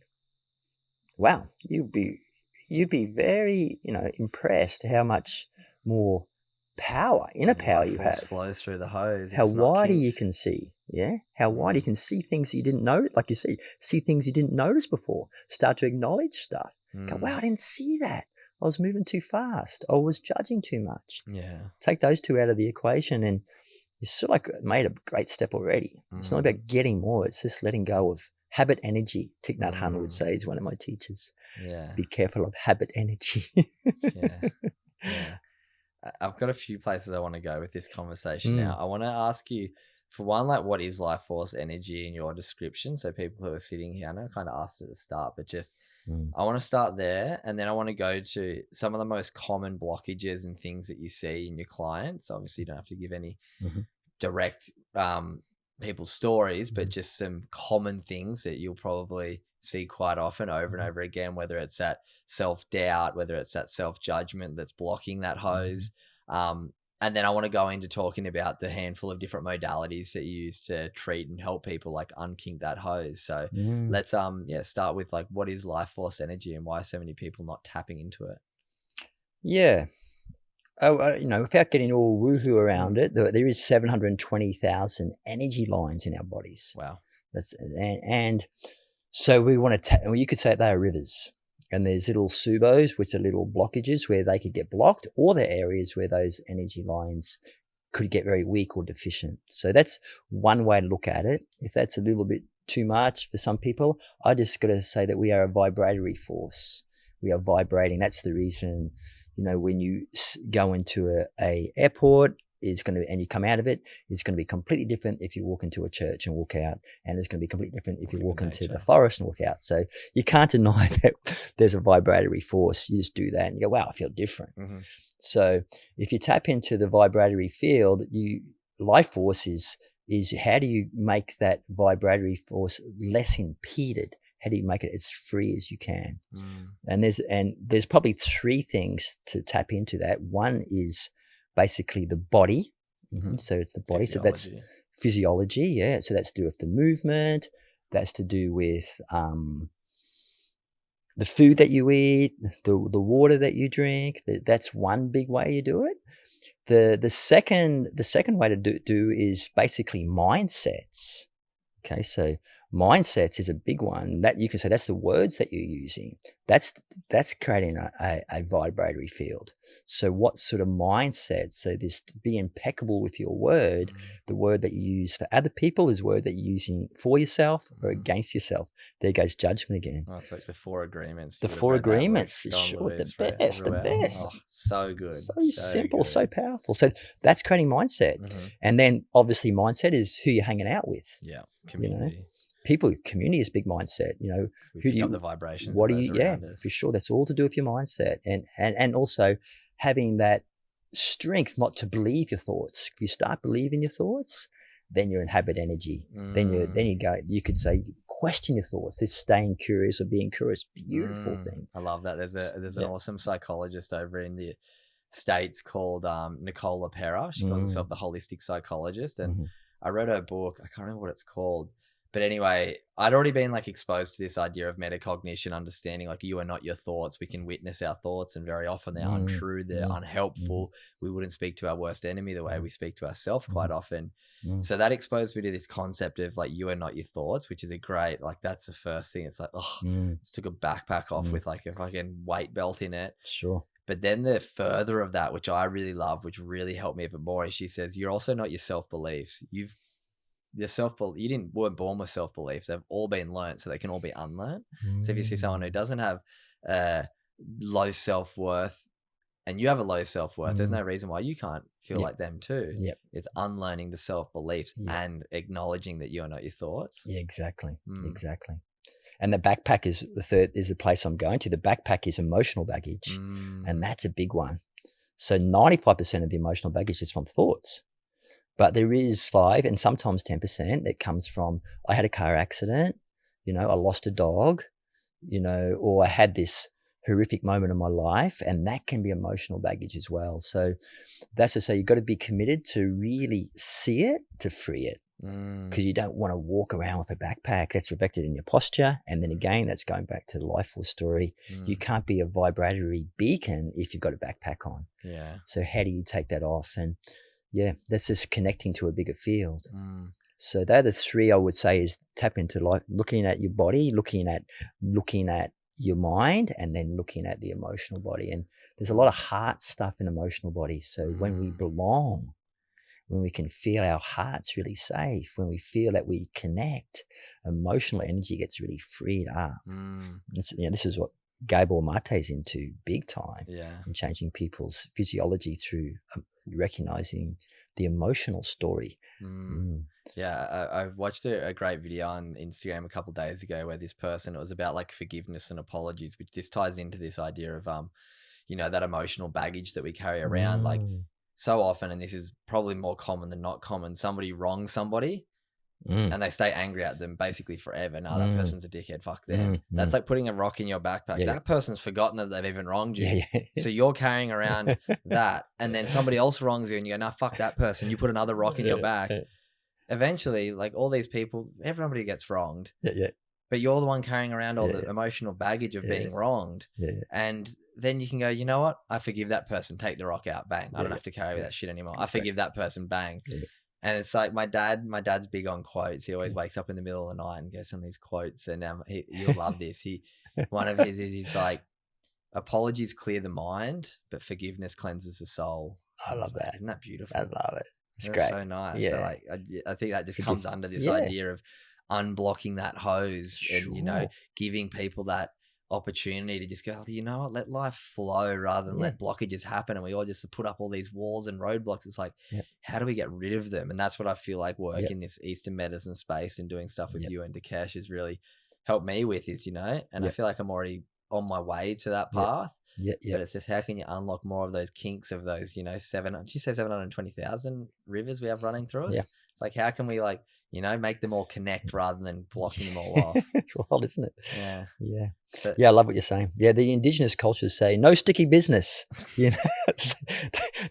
Wow, you'd be very, impressed how much more power, inner power you have. Flows through the hose. How wide you can see. How wide you can see things you didn't know, like you see things you didn't notice before. Start to acknowledge stuff. Go, wow, I didn't see that. I was moving too fast. I was judging too much. Take those 2 out of the equation and you sort of like made a great step already. It's not about getting more. It's just letting go of habit energy. Thich Nhat Hanh would say, is one of my teachers. Be careful of habit energy. I've got a few places I want to go with this conversation now. I want to ask you, for one, like, what is life force energy in your description? So people who are sitting here, I know I kind of asked at the start, but just I want to start there, and then I want to go to some of the most common blockages and things that you see in your clients. Obviously, you don't have to give any direct people's stories, but just some common things that you'll probably see quite often over and over again, whether it's that self-doubt, whether it's that self-judgment that's blocking that hose. And then I want to go into talking about the handful of different modalities that you use to treat and help people like unkink that hose. So let's start with like, what is life force energy and why are so many people not tapping into it? Yeah. Without getting all woohoo around it, there is 720,000 energy lines in our bodies. Wow. And so we want to, you could say they are rivers. And there's little subos, which are little blockages where they could get blocked, or the areas where those energy lines could get very weak or deficient. So that's one way to look at it. If that's a little bit too much for some people, I just got to say that we are a vibratory force. We are vibrating. That's the reason, when you go into a airport, and you come out of it, it's going to be completely different if you walk into a church and walk out, and it's going to be completely different if you walk into the forest and walk out. So you can't deny that there's a vibratory force. You just do that and you go, wow, I feel different. So if you tap into the vibratory field, life force is how do you make that vibratory force less impeded? How do you make it as free as you can? And there's probably three things to tap into that. One is basically the body. So it's the body. So that's physiology. Yeah. So that's to do with the movement. That's to do with the food that you eat, the water that you drink. That's one big way you do it. The second way to do is basically mindsets. Okay. So mindsets is a big one that you can say that's the words that you're using. That's creating a vibratory field. So what sort of mindset? So this, be impeccable with your word. The word that you use for other people is word that you're using for yourself or against yourself. There goes judgment again. Oh, it's like the 4 agreements. The 4 agreements, for sure. The best. Oh, so good. So simple, so powerful. So that's creating mindset. And then obviously mindset is who you're hanging out with. Yeah. Community. Community is big mindset. Who do you, the vibrations. What do you? Yeah, for sure. That's all to do with your mindset, and also having that strength not to believe your thoughts. If you start believing your thoughts, then you inhabit energy. Then you go. You could say question your thoughts. This staying curious or being curious, beautiful thing. I love that. There's an awesome psychologist over in the States called Nicola Pera. She calls herself the holistic psychologist, and I read her book. I can't remember what it's called. But anyway, I'd already been like exposed to this idea of metacognition, understanding like you are not your thoughts. We can witness our thoughts, and very often they're untrue, they're unhelpful. We wouldn't speak to our worst enemy the way we speak to ourselves quite often. So that exposed me to this concept of like you are not your thoughts, which is a great, like that's the first thing. It's like, let's took a backpack off with like a fucking weight belt in it. Sure. But then the further of that, which I really love, which really helped me even more, is she says, you're also not your self-beliefs. You weren't born with self-beliefs. They've all been learned, so they can all be unlearned. So if you see someone who doesn't have low self-worth and you have a low self-worth, there's no reason why you can't feel like them too. It's unlearning the self-beliefs and acknowledging that you are not your thoughts. Exactly. And the backpack is the place I'm going to. The backpack is emotional baggage, and that's a big one. So 95% of the emotional baggage is from thoughts. But there is 5 and sometimes 10% that comes from, I had a car accident, I lost a dog, or I had this horrific moment in my life, and that can be emotional baggage as well. So that's to say you've got to be committed to really see it, to free it, because you don't want to walk around with a backpack. That's reflected in your posture. And then again, that's going back to the life force story. You can't be a vibratory beacon if you've got a backpack on. Yeah. So how do you take that off? And yeah, that's just connecting to a bigger field. So they're the 3 I would say is tap into life, looking at your body, looking at your mind, and then looking at the emotional body. And there's a lot of heart stuff in emotional body. So when we belong, when we can feel our hearts really safe, when we feel that we connect, emotional energy gets really freed up. This is what Gabor Mate's into big time, and changing people's physiology through recognizing the emotional story. Yeah, I watched a great video on Instagram a couple of days ago where this person, it was about like forgiveness and apologies, which this ties into this idea of that emotional baggage that we carry around. Like so often, and this is probably more common than not common, somebody wrongs somebody, and they stay angry at them basically forever. No, that person's a dickhead. Fuck them. That's like putting a rock in your backpack. That person's forgotten that they've even wronged you. So you're carrying around that, and then somebody else wrongs you, and you go, "Nah, fuck that person." You put another rock in your back. Eventually, like all these people, everybody gets wronged. But you're the one carrying around all the emotional baggage of being wronged. And then you can go, you know what? I forgive that person. Take the rock out. Bang. I don't have to carry that shit anymore. I forgive that person. Bang. And it's like my dad's big on quotes. He always wakes up in the middle of the night and gets some of these quotes. And you'll love this. One of his is he's like, apologies clear the mind, but forgiveness cleanses the soul. I love that. Isn't that beautiful? I love it. It's That's great. so nice. So like, I think that just comes under this idea of unblocking that hose and, you know, giving people that opportunity to just go, you know what, let life flow rather than let blockages happen. And we all just put up all these walls and roadblocks. It's like, how do we get rid of them? And that's what I feel like work in this Eastern medicine space and doing stuff with you and Dakesh has really helped me with is, you know, and I feel like I'm already on my way to that path. But it's just how can you unlock more of those kinks of those, you know, 720,000 rivers we have running through us? It's like, how can we like, you know, make them all connect rather than blocking them all off? It's wild, isn't it? Yeah. So, I love what you're saying. Yeah, the indigenous cultures say no sticky business. You know,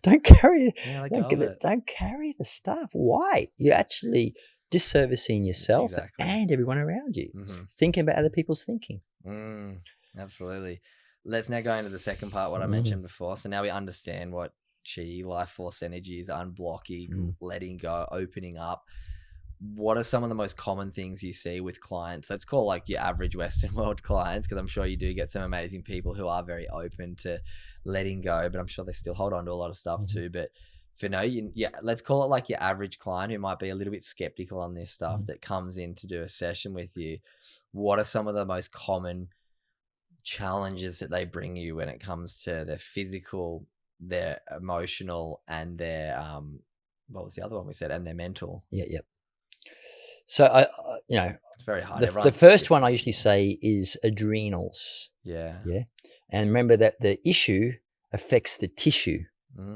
don't carry don't carry the stuff. Why? You're actually disservicing yourself and everyone around you. Thinking about other people's thinking. Absolutely. Let's now go into the second part, what I mentioned before. So now we understand what chi, life force energy is, unblocking, letting go, opening up. What are some of the most common things you see with clients? Let's call like your average Western world clients, because I'm sure you do get some amazing people who are very open to letting go, but I'm sure they still hold on to a lot of stuff too. But for let's call it like your average client who might be a little bit skeptical on this stuff that comes in to do a session with you. What are some of the most common challenges that they bring you when it comes to their physical, their emotional, and their what was the other one we said, and their mental? So I you know, it's very hard. The first one I usually say is adrenals. And remember that the issue affects the tissue.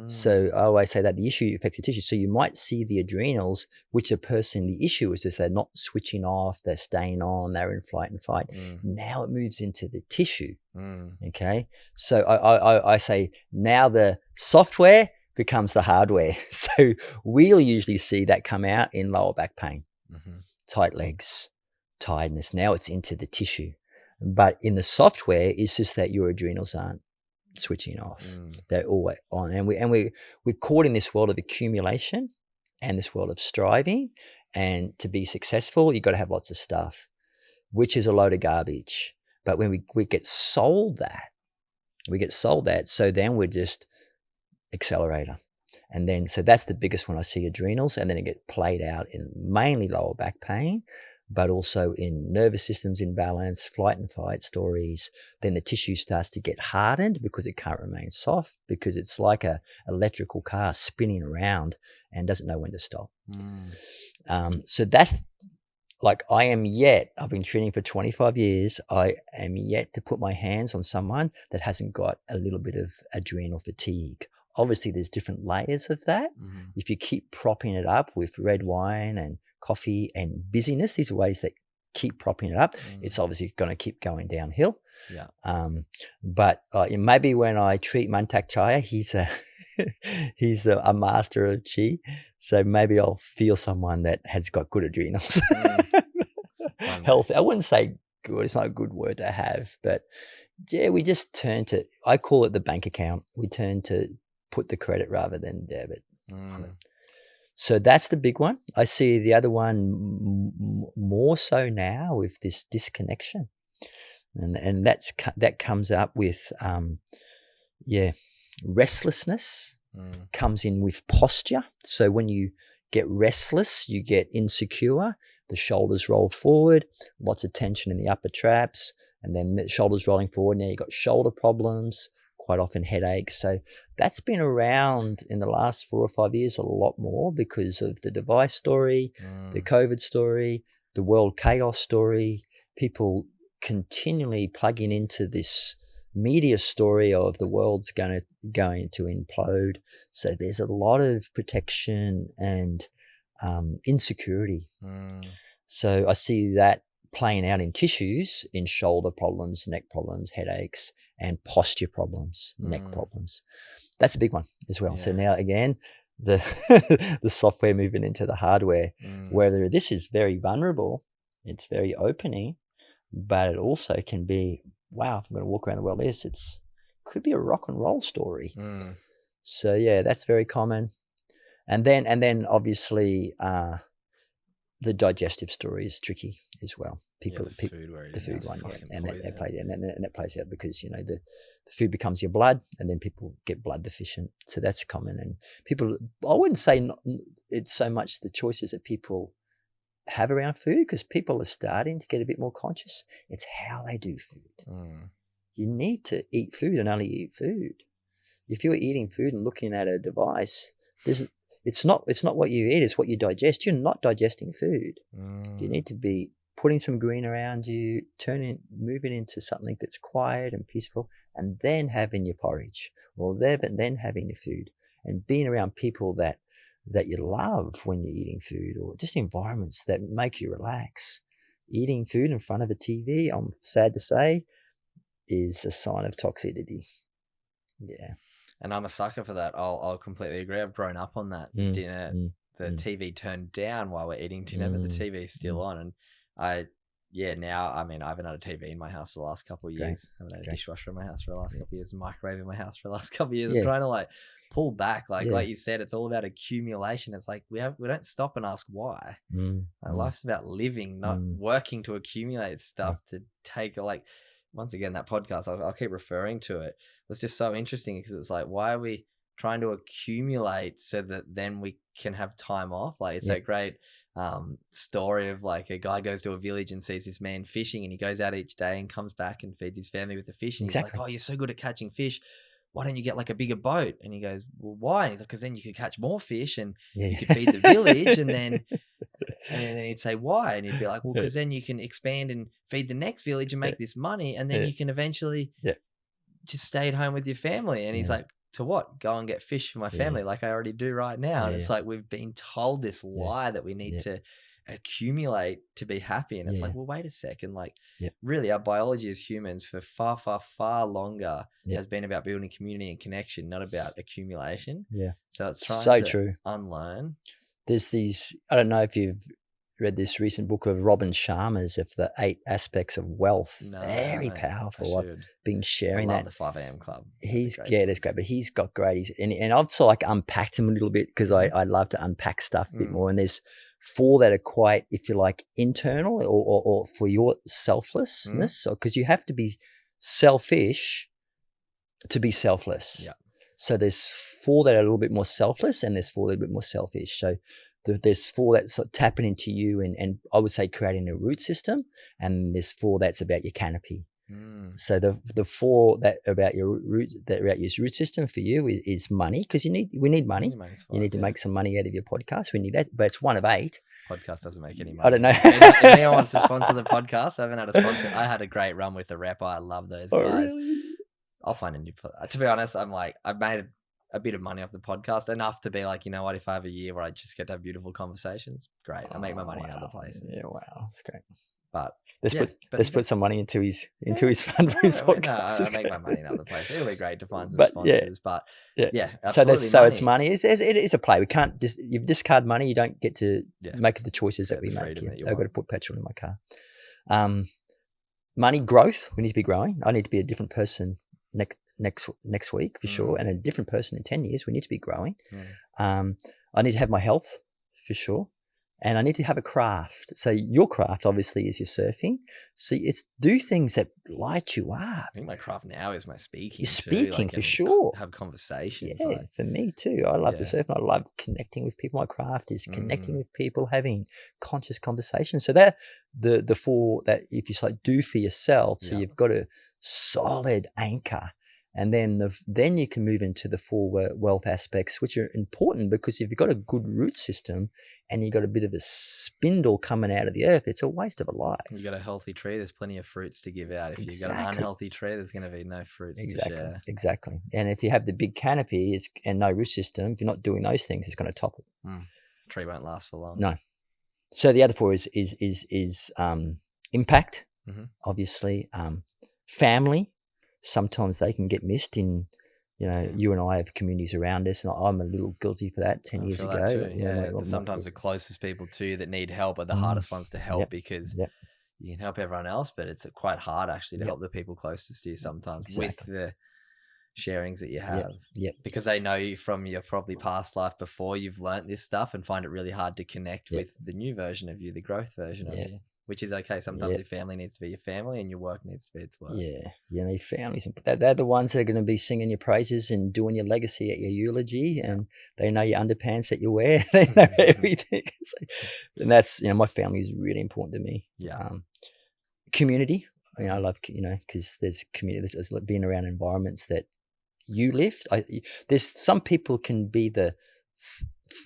So I always say that the issue affects the tissue. So you might see the adrenals, which the issue is just they're not switching off, they're staying on, they're in flight and fight. Now it moves into the tissue. Okay. So I say now the software becomes the hardware. So we'll usually see that come out in lower back pain, tight legs, tiredness. Now it's into the tissue. But in the software, it's just that your adrenals aren't switching off. They're always on. And we're caught in this world of accumulation and this world of striving. And to be successful, you've got to have lots of stuff, which is a load of garbage. But when we get sold that, so then we're just accelerator. And then, so that's the biggest one I see, adrenals. And then it gets played out in mainly lower back pain, but also in nervous systems imbalance, flight and fight stories. Then the tissue starts to get hardened because it can't remain soft, because it's like a electrical car spinning around and doesn't know when to stop. So that's like, I've been training for 25 years. I am yet to put my hands on someone that hasn't got a little bit of adrenal fatigue. Obviously, there's different layers of that. If you keep propping it up with red wine and coffee and busyness, these are ways that keep propping it up. It's obviously going to keep going downhill. But maybe when I treat Mantak Chaya, he's a master of chi. So maybe I'll feel someone that has got good adrenals. Healthy. I wouldn't say good. It's not a good word to have, but we just turn to, I call it the bank account. We turn to put the credit rather than debit. So that's the big one. I see the other one more so now with this disconnection, and that comes up with restlessness. Comes in with posture. So when you get restless, you get insecure. The shoulders roll forward, lots of tension in the upper traps, and then the shoulders rolling forward. Now you've got shoulder problems, quite often headaches. So that's been around in the last 4 or 5 years a lot more because of the device story, the COVID story, the world chaos story, people continually plugging into this media story of the world's going to implode. So there's a lot of protection and insecurity. So I see that playing out in tissues, in shoulder problems, neck problems, headaches, and posture problems, neck problems. That's a big one as well. So now again, the the software moving into the hardware, whether this is very vulnerable, it's very opening, but it also can be, wow, if I'm going to walk around the world, could be a rock and roll story. So yeah, that's very common. And then obviously the digestive story is tricky as well. The food one, and that plays out because the food becomes your blood, and then people get blood deficient. So that's common. And people, I wouldn't say it's so much the choices that people have around food, because people are starting to get a bit more conscious. It's how they do food. You need to eat food and only eat food. If you're eating food and looking at a device, it's not what you eat, it's what you digest. You're not digesting food. You need to be putting some green around you, moving into something that's quiet and peaceful, and then having your porridge, or then having your food, and being around people that you love when you're eating food, or just environments that make you relax. Eating food in front of a TV, I'm sad to say, is a sign of toxicity. Yeah. And I'm a sucker for that. I'll completely agree. I've grown up on that. Dinner, the TV turned down while we're eating dinner, but the TV's still on. And I haven't had a TV in my house for the last couple of years. I haven't had a dishwasher in my house for the last couple of years, a microwave in my house for the last couple of years. I'm trying to pull back. Like you said, it's all about accumulation. It's like we don't stop and ask why. Life's about living, not working to accumulate stuff to take once again, that podcast, I'll keep referring to it. It's just so interesting because it's like, why are we trying to accumulate so that then we can have time off? It's that great story of a guy goes to a village and sees this man fishing, and he goes out each day and comes back and feeds his family with the fish. And he's like, oh, you're so good at catching fish. Why don't you get a bigger boat? And he goes, well, why? And he's like, because then you could catch more fish and you could feed the village. And then he'd say, why? And he'd be like, well, because then you can expand and feed the next village and make this money. And then you can eventually just stay at home with your family. And he's like, to what? Go and get fish for my family like I already do right now. And it's like we've been told this lie that we need to accumulate to be happy. And it's like, well, wait a second. Really, our biology as humans for far, far, far longer has been about building community and connection, not about accumulation. So it's trying to unlearn. There's these, I don't know if you've read this recent book of Robin Sharma's of the 8 aspects of wealth. Very powerful. I've been sharing that. The 5 a.m. club. That's great. But he's got great. And I've sort of unpacked him a little bit because I love to unpack stuff a bit more. And there's 4 that are quite, if you like, internal or for your selflessness. Because you have to be selfish to be selfless. So there's 4 that are a little bit more selfless, and there's 4 that are a little bit more selfish. So there's 4 that's sort of tapping into you and I would say creating a root system, and there's 4 that's about your canopy. So the 4 that are about your root system for you is money, because we need money. You need to make some money out of your podcast. We need that, but it's one of 8. Podcast doesn't make any money. I don't know. If anyone wants to sponsor the podcast, I haven't had a sponsor. I had a great run with the rep. I love those guys. Really? I'll find a new. To be honest, I've made a bit of money off the podcast, enough to be like, you know what, if I have a year where I just get to have beautiful conversations, great. I make my money in other places. Yeah, wow, that's great. But let's put some money into his fund for his podcast. I make my money in other places. It'll be great to find some sponsors. But so it's money. It is a play. We can't you discard money. You don't get to make the choices that we make. I've got to put petrol in my car. Money growth. We need to be growing. I need to be a different person next week for sure, and a different person in 10 years. We need to be growing. I need to have my health for sure, and I need to have a craft. So your craft obviously is your surfing. So it's do things that light you up. I think my craft now is my speaking. You're speaking for sure. Have conversations. Yeah, for me too. I love to surf, and I love connecting with people. My craft is connecting with people, having conscious conversations. So that the 4 that if you do for yourself. So you've got a solid anchor. And then you can move into the 4 wealth aspects, which are important, because if you've got a good root system and you've got a bit of a spindle coming out of the earth, it's a waste of a life. You've got a healthy tree, there's plenty of fruits to give out. If you've got an unhealthy tree, there's going to be no fruits to share. Exactly. And if you have the big canopy and no root system, if you're not doing those things, it's going to topple. tree won't last for long. No. So the other 4 is impact, obviously. Family, sometimes they can get missed in, you and I have communities around us, and I'm a little guilty for that 10 years ago. Too. Yeah, sometimes the closest people to you that need help are the hardest ones to help because you can help everyone else, but it's quite hard actually to help the people closest to you sometimes with the sharings that you have. Because they know you from your probably past life before you've learnt this stuff and find it really hard to connect with the new version of you, the growth version of you. Which is okay. Sometimes your family needs to be your family and your work needs to be its work. Yeah. Your families. They're the ones that are going to be singing your praises and doing your legacy at your eulogy. And they know your underpants that you wear. They know everything. And that's, my family is really important to me. Yeah. Community. I love, because there's community. There's being around environments that you lift. There's some people can be the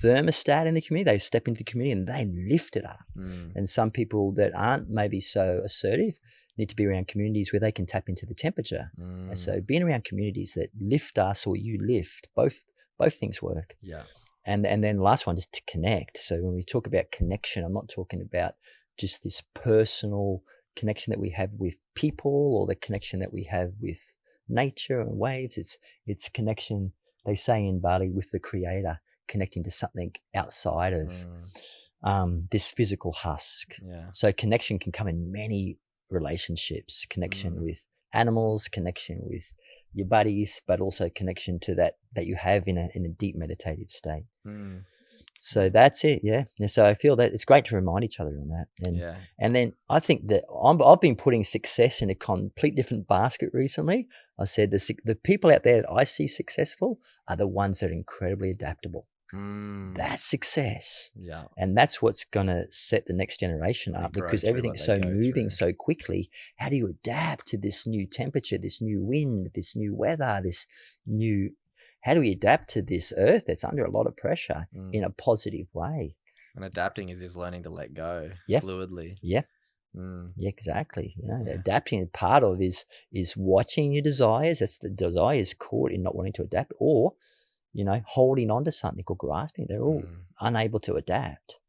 thermostat in the community. They step into the community and they lift it up. And some people that aren't maybe so assertive need to be around communities where they can tap into the temperature. And so being around communities that lift us or you lift, both things work. Yeah. And then the last one is to connect. So when we talk about connection, I'm not talking about just this personal connection that we have with people or the connection that we have with nature and waves. It's connection, they say in Bali, with the creator, connecting to something outside of this physical husk. Yeah. So connection can come in many relationships, connection with animals, connection with your buddies, but also connection to that you have in a deep meditative state. So that's it. Yeah. And so I feel that it's great to remind each other on that. And then I think that I've been putting success in a complete different basket recently. I said the people out there that I see successful are the ones that are incredibly adaptable. That's success. Yeah. And that's what's going to set the next generation up because everything's so moving so quickly. How do you adapt to this new temperature, this new wind, this new weather, how do we adapt to this earth that's under a lot of pressure in a positive way? And adapting is just learning to let go fluidly. Yeah. Yeah, exactly. Adapting part of is watching your desires. That's the desires caught in not wanting to adapt or holding on to something or grasping. They're all unable to adapt.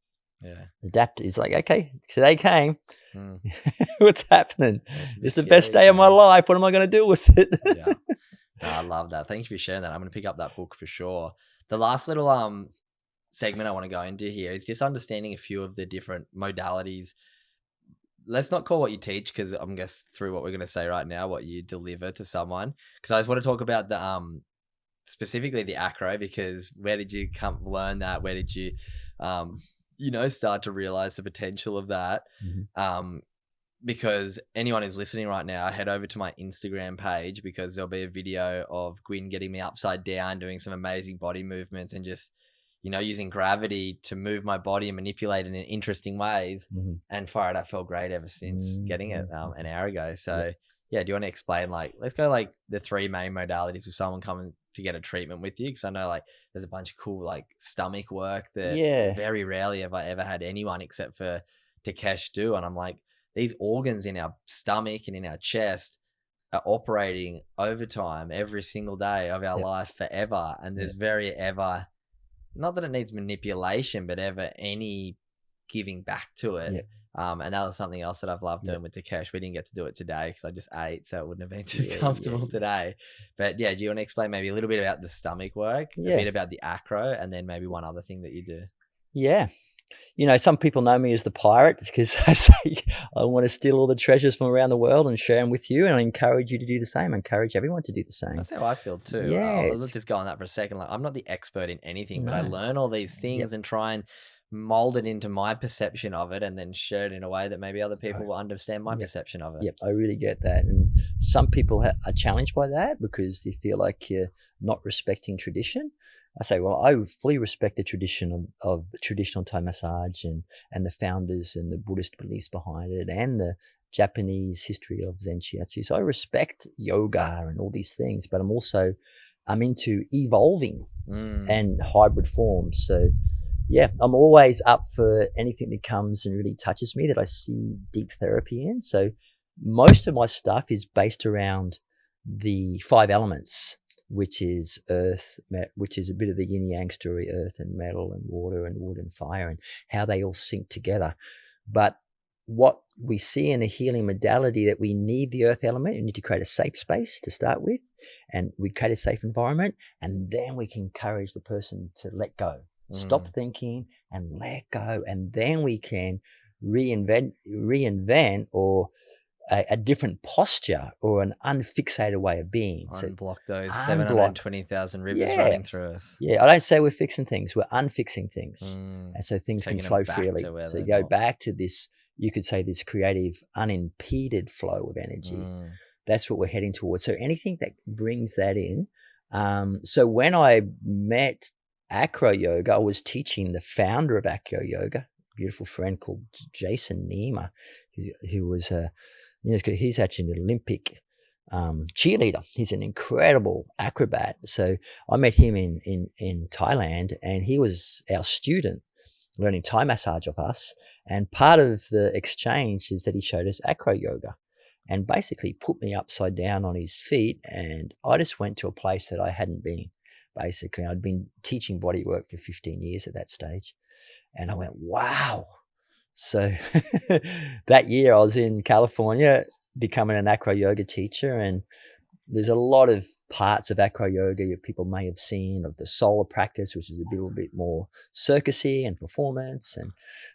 Yeah. Adapt is like, okay, today came. What's happening? It's the best day of my life. What am I going to do with it? Yeah. No, I love that. Thank you for sharing that. I'm going to pick up that book for sure. The last little segment I want to go into here is just understanding a few of the different modalities. Let's not call what you teach because I'm guess through what we're going to say right now, what you deliver to someone. Because I just want to talk about the specifically the acro, because where did you learn that? Where did you, start to realize the potential of that? Because anyone who's listening right now, head over to my Instagram page because there'll be a video of Gwyn getting me upside down, doing some amazing body movements and just, using gravity to move my body and manipulate it in interesting ways. And fire it, I felt great ever since getting it an hour ago. So do you want to explain, let's go the 3 main modalities of someone coming to get a treatment with you? Because I know there's a bunch of cool stomach work that very rarely have I ever had anyone except for Takesh do. And I'm like, these organs in our stomach and in our chest are operating overtime every single day of our life forever. And there's very ever, not that it needs manipulation, but ever any giving back to it. And that was something else that I've loved doing with Takesh. We didn't get to do it today because I just ate, so it wouldn't have been too comfortable today. But do you want to explain maybe a little bit about the stomach work, a bit about the acro, and then maybe one other thing that you do? Yeah. Some people know me as the pirate because I say I want to steal all the treasures from around the world and share them with you, and I encourage you to do the same. I encourage everyone to do the same. That's how I feel too. Yeah, let's just go on that for a second. I'm not the expert in anything, but I learn all these things and try and mold it into my perception of it and then share it in a way that maybe other people will understand my perception of it. Yep, I really get that. And some people are challenged by that because they feel like you're not respecting tradition. I say, well, I fully respect the tradition of traditional Thai massage and the founders and the Buddhist beliefs behind it and the Japanese history of Zen Shiatsu. So I respect yoga and all these things, but I'm into evolving and hybrid forms. So I'm always up for anything that comes and really touches me that I see deep therapy in. So most of my stuff is based around the 5 elements. which is earth, which is a bit of the yin yang story, earth and metal and water and wood and fire, and how they all sync together. But what we see in a healing modality, that we need the earth element. You need to create a safe space to start with, and we create a safe environment, and then we can encourage the person to let go, stop thinking and let go, and then we can reinvent or a different posture or an unfixated way of being. Unblock those 720,000 rivers running through us. Yeah, I don't say we're fixing things, we're unfixing things. And so things can flow freely. So you go back to this, you could say this creative, unimpeded flow of energy. That's what we're heading towards. So anything that brings that in. So when I met Acro Yoga, I was teaching the founder of Acro Yoga, beautiful friend called Jason Nima, who was he's actually an Olympic cheerleader. He's an incredible acrobat. So I met him in Thailand, and he was our student learning Thai massage of us. And part of the exchange is that he showed us Acro Yoga and basically put me upside down on his feet. And I just went to a place that I hadn't been. Basically, I'd been teaching body work for 15 years at that stage. And I went, wow. So that year I was in California becoming an Acro Yoga teacher. And there's a lot of parts of Acro Yoga people may have seen, of the solar practice, which is a little bit more circusy and performance. And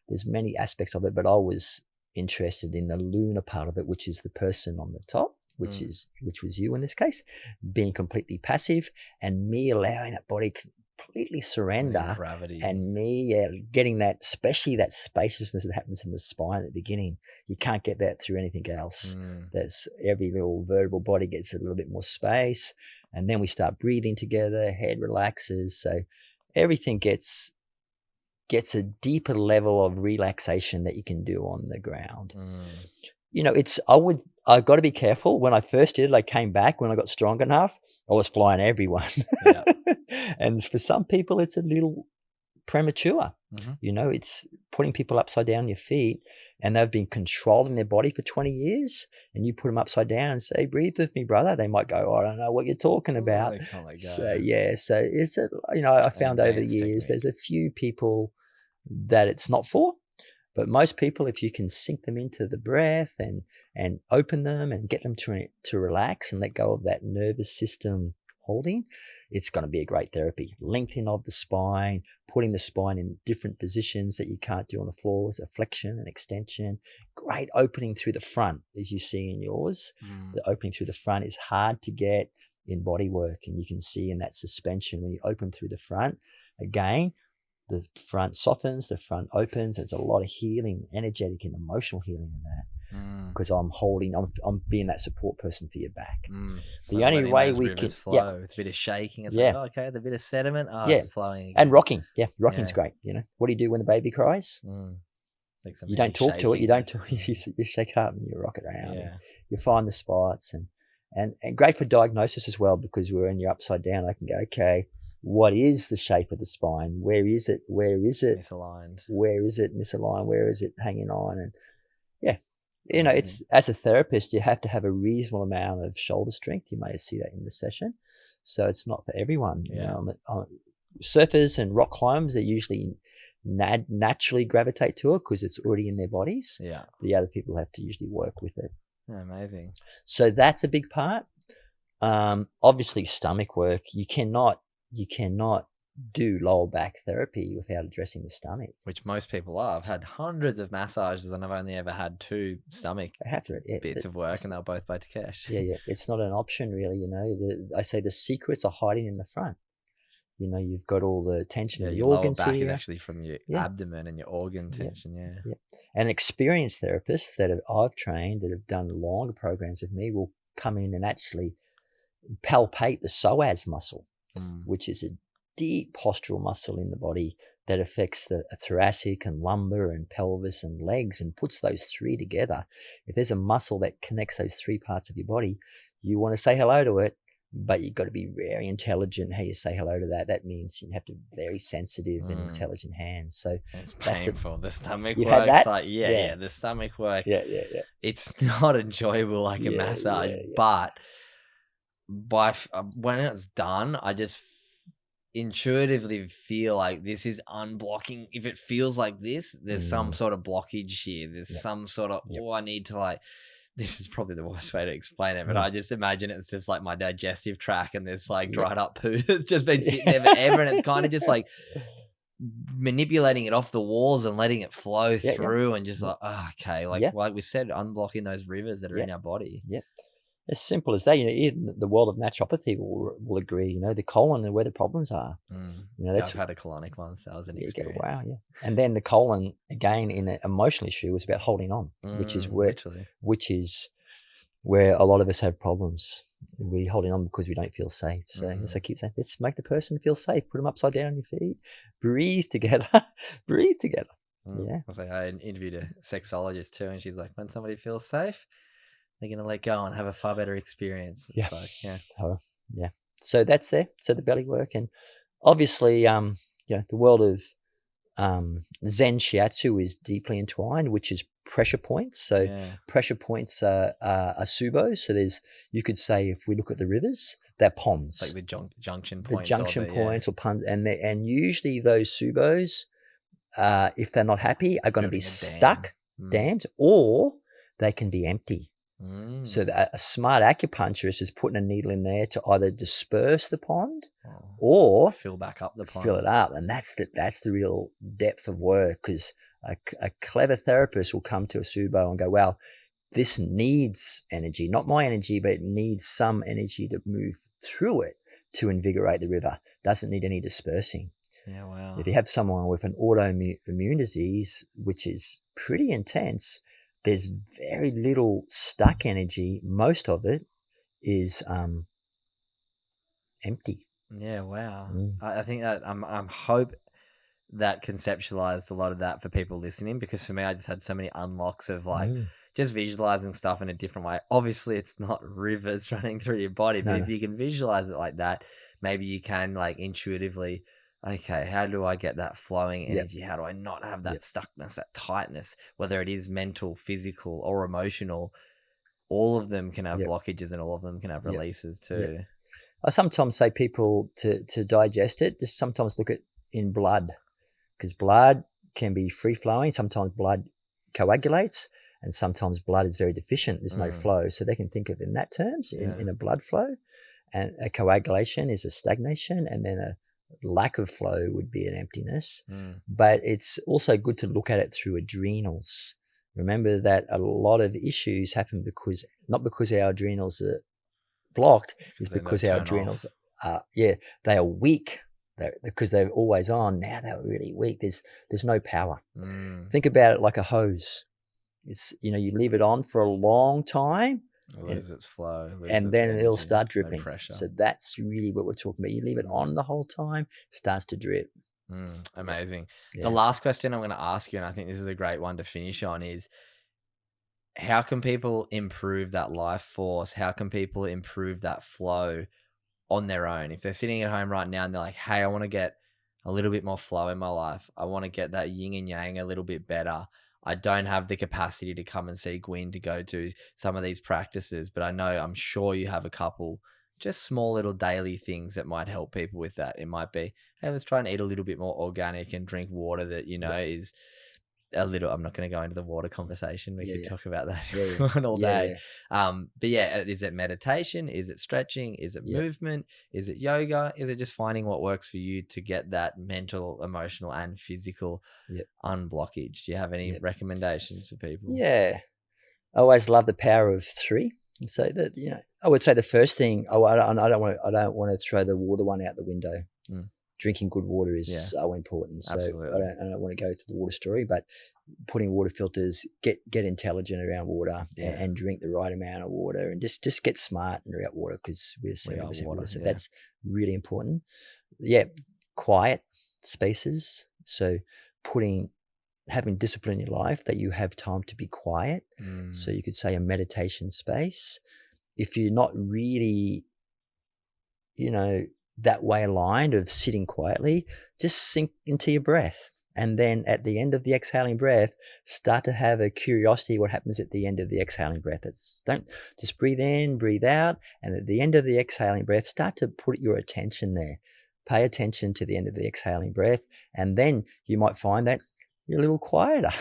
there's many aspects of it, but I was interested in the lunar part of it, which is the person on the top, which was you in this case, being completely passive, and me allowing that body completely surrender, and me getting that, especially that spaciousness that happens in the spine at the beginning. You can't get that through anything else. That's every little vertebral body gets a little bit more space, and then we start breathing together, head relaxes, so everything gets a deeper level of relaxation that you can do on the ground. I've got to be careful. When I first did it, I came back when I got strong enough, I was flying everyone. And for some people, it's a little premature. It's putting people upside down on your feet, and they've been controlling their body for 20 years, and you put them upside down and say, breathe with me, brother. They might go, I don't know what you're talking about. They can't let go. So it's I found over the years, there's a few people that it's not for. But most people, if you can sink them into the breath and open them and get them to relax and let go of that nervous system holding, it's going to be a great therapy. Lengthening of the spine, putting the spine in different positions that you can't do on the floor, so flexion and extension. Great opening through the front, as you see in yours. The opening through the front is hard to get in body work, and you can see in that suspension when you open through the front. Again, the front softens, the front opens. There's a lot of healing, energetic and emotional healing in that, because I'm being that support person for your back. The only way we can flow with a bit of shaking, it's like, okay, the bit of sediment, it's flowing again. And rocking, rocking's great. What do you do when the baby cries? It's like you don't talk to it. You don't talk. You shake it up and you rock it around. You find the spots, and great for diagnosis as well, because when you're upside down, I can go, okay, what is the shape of the spine? Where is it? Misaligned. Where is it misaligned? Where is it hanging on? And it's, as a therapist, you have to have a reasonable amount of shoulder strength. You may see that in the session. So it's not for everyone. Surfers and rock climbers, they usually naturally gravitate to it because it's already in their bodies. The other people have to usually work with it. Amazing. So that's a big part. Obviously, stomach work. You cannot do lower back therapy without addressing the stomach, which most people are. I've had hundreds of massages and I've only ever had 2 stomach bits of work, and they're both by Takesh. It's not an option really. I say the secrets are hiding in the front. You've got all the tension of the organs lower back here. is actually from your abdomen and your organ tension. And experienced therapists that I've trained, that have done longer programs with me, will come in and actually palpate the psoas muscle, which is a deep postural muscle in the body that affects the thoracic and lumbar and pelvis and legs, and puts those 3 together. If there's a muscle that connects those 3 parts of your body, you want to say hello to it, but you've got to be very intelligent how you say hello to that. That means you have to have very sensitive and intelligent hands. So it's painful. The stomach work. The stomach work. It's not enjoyable like a massage, but when it's done, I just intuitively feel like this is unblocking. If it feels like this, there's some sort of blockage here. There's some sort of, I need to like, this is probably the worst way to explain it, but I just imagine it's just like my digestive tract and this like dried up poo that's just been sitting there forever, and it's kind of just like manipulating it off the walls and letting it flow through and just like, okay, like we said, unblocking those rivers that are in our body. As simple as that, even the world of naturopathy will agree, the colon and where the problems are. I've had a colonic one, so that was an experience. Wow, And then the colon, again, in an emotional issue, is about holding on, which is where a lot of us have problems. We're holding on because we don't feel safe. So I keep saying, let's make the person feel safe. Put them upside down on your feet. Breathe together. Breathe together. I interviewed a sexologist too, and she's like, when somebody feels safe, they're going to let go and have a far better experience. So that's there. So the belly work, and obviously, the world of Zen Shiatsu is deeply entwined, which is pressure points. So pressure points are subos. So you could say, if we look at the rivers, they're ponds. Like the junction points. The junction points or ponds. And usually those subos, if they're not happy, are going to be stuck, dammed, or they can be empty. So a smart acupuncturist is putting a needle in there to either disperse the pond or fill back up the pond. Fill it up, and that's the real depth of work. Because a clever therapist will come to a subo and go, "Well, this needs energy, not my energy, but it needs some energy to move through it to invigorate the river. Doesn't need any dispersing." Yeah, wow. If you have someone with an autoimmune disease, which is pretty intense, there's very little stuck energy. Most of it is empty. Yeah, wow. I think that I'm hope that conceptualized a lot of that for people listening, because for me, I just had so many unlocks of like just visualizing stuff in a different way. Obviously, it's not rivers running through your body, but if you can visualize it like that, maybe you can like intuitively, okay, how do I get that flowing energy? How do I not have that stuckness, that tightness, whether it is mental, physical, or emotional? All of them can have blockages, and all of them can have releases too. I sometimes say people to digest it, just sometimes look at in blood, because blood can be free flowing. Sometimes blood coagulates, and sometimes blood is very deficient. There's no flow. So they can think of it in that terms, in a blood flow, and a coagulation is a stagnation, and then a lack of flow would be an emptiness. But it's also good to look at it through adrenals. Remember that a lot of issues happen not because our adrenals are blocked, it's because our adrenals are they are weak. Because they're always on. Now they're really weak. There's no power. Think about it like a hose. It's you leave it on for a long time, lose its flow, and then it'll start dripping. No pressure. So that's really what we're talking about. You leave it on the whole time, it starts to drip. Amazing. The last question I'm going to ask you, and I think this is a great one to finish on, is how can people improve that life force? How can people improve that flow on their own? If they're sitting at home right now and they're like, hey, I want to get a little bit more flow in my life. I want to get that yin and yang a little bit better. I don't have the capacity to come and see Gwyn to go do some of these practices, but I'm sure you have a couple just small little daily things that might help people with that. It might be, hey, let's try and eat a little bit more organic and drink water that, is a little, I'm not going to go into the water conversation. We could talk about that all day. But is it meditation? Is it stretching? Is it movement? Is it yoga? Is it just finding what works for you to get that mental, emotional, and physical unblockage? Do you have any recommendations for people? Yeah. I always love the power of 3. So that, I would say the first thing, I don't want to throw the water one out the window. Drinking good water is so important. So I don't want to go to the water story, but putting water filters, get intelligent around water and drink the right amount of water, and just get smart around water, because we're water. So that's really important. Yeah, quiet spaces. So having discipline in your life that you have time to be quiet. So you could say a meditation space. If you're not really, that way aligned of sitting quietly, just sink into your breath. And then at the end of the exhaling breath, start to have a curiosity what happens at the end of the exhaling breath. Don't just breathe in, breathe out. And at the end of the exhaling breath, start to put your attention there. Pay attention to the end of the exhaling breath. And then you might find that you're a little quieter.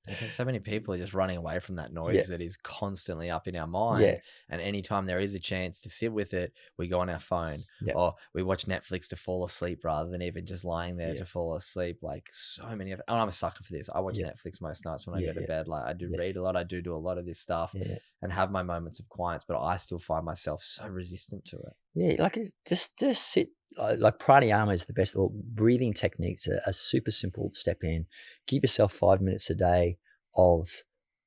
Because so many people are just running away from that noise Yeah. that is constantly up in our mind. Yeah. And anytime there is a chance to sit with it, we go on our phone or we watch Netflix to fall asleep rather than even just lying there to fall asleep. Like so many of, and I'm a sucker for this. I watch Netflix most nights when I go to bed. Like I do read a lot. I do a lot of this stuff and have my moments of quiet, but I still find myself so resistant to it. Yeah, like it's just sit. Like pranayama is the best. Or breathing techniques are super simple. Step in, give yourself 5 minutes a day of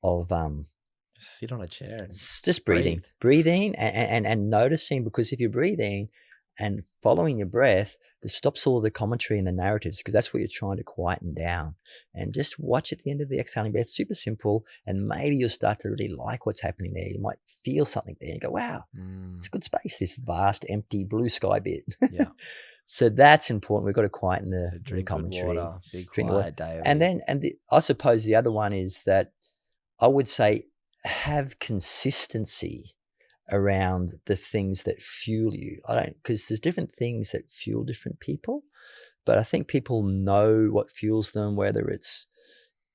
just sit on a chair and just breathing and noticing, because if you're breathing and following your breath, it stops all the commentary and the narratives, because that's what you're trying to quieten down. And just watch at the end of the exhaling breath. Super simple, and maybe you'll start to really like what's happening there. You might feel something there and go, wow, it's a good space, this vast empty blue sky bit. Yeah. So that's important. We've got to quieten the commentary. Water, big quiet day. I suppose the other one is that I would say have consistency around the things that fuel you. Because there's different things that fuel different people, but I think people know what fuels them, whether it's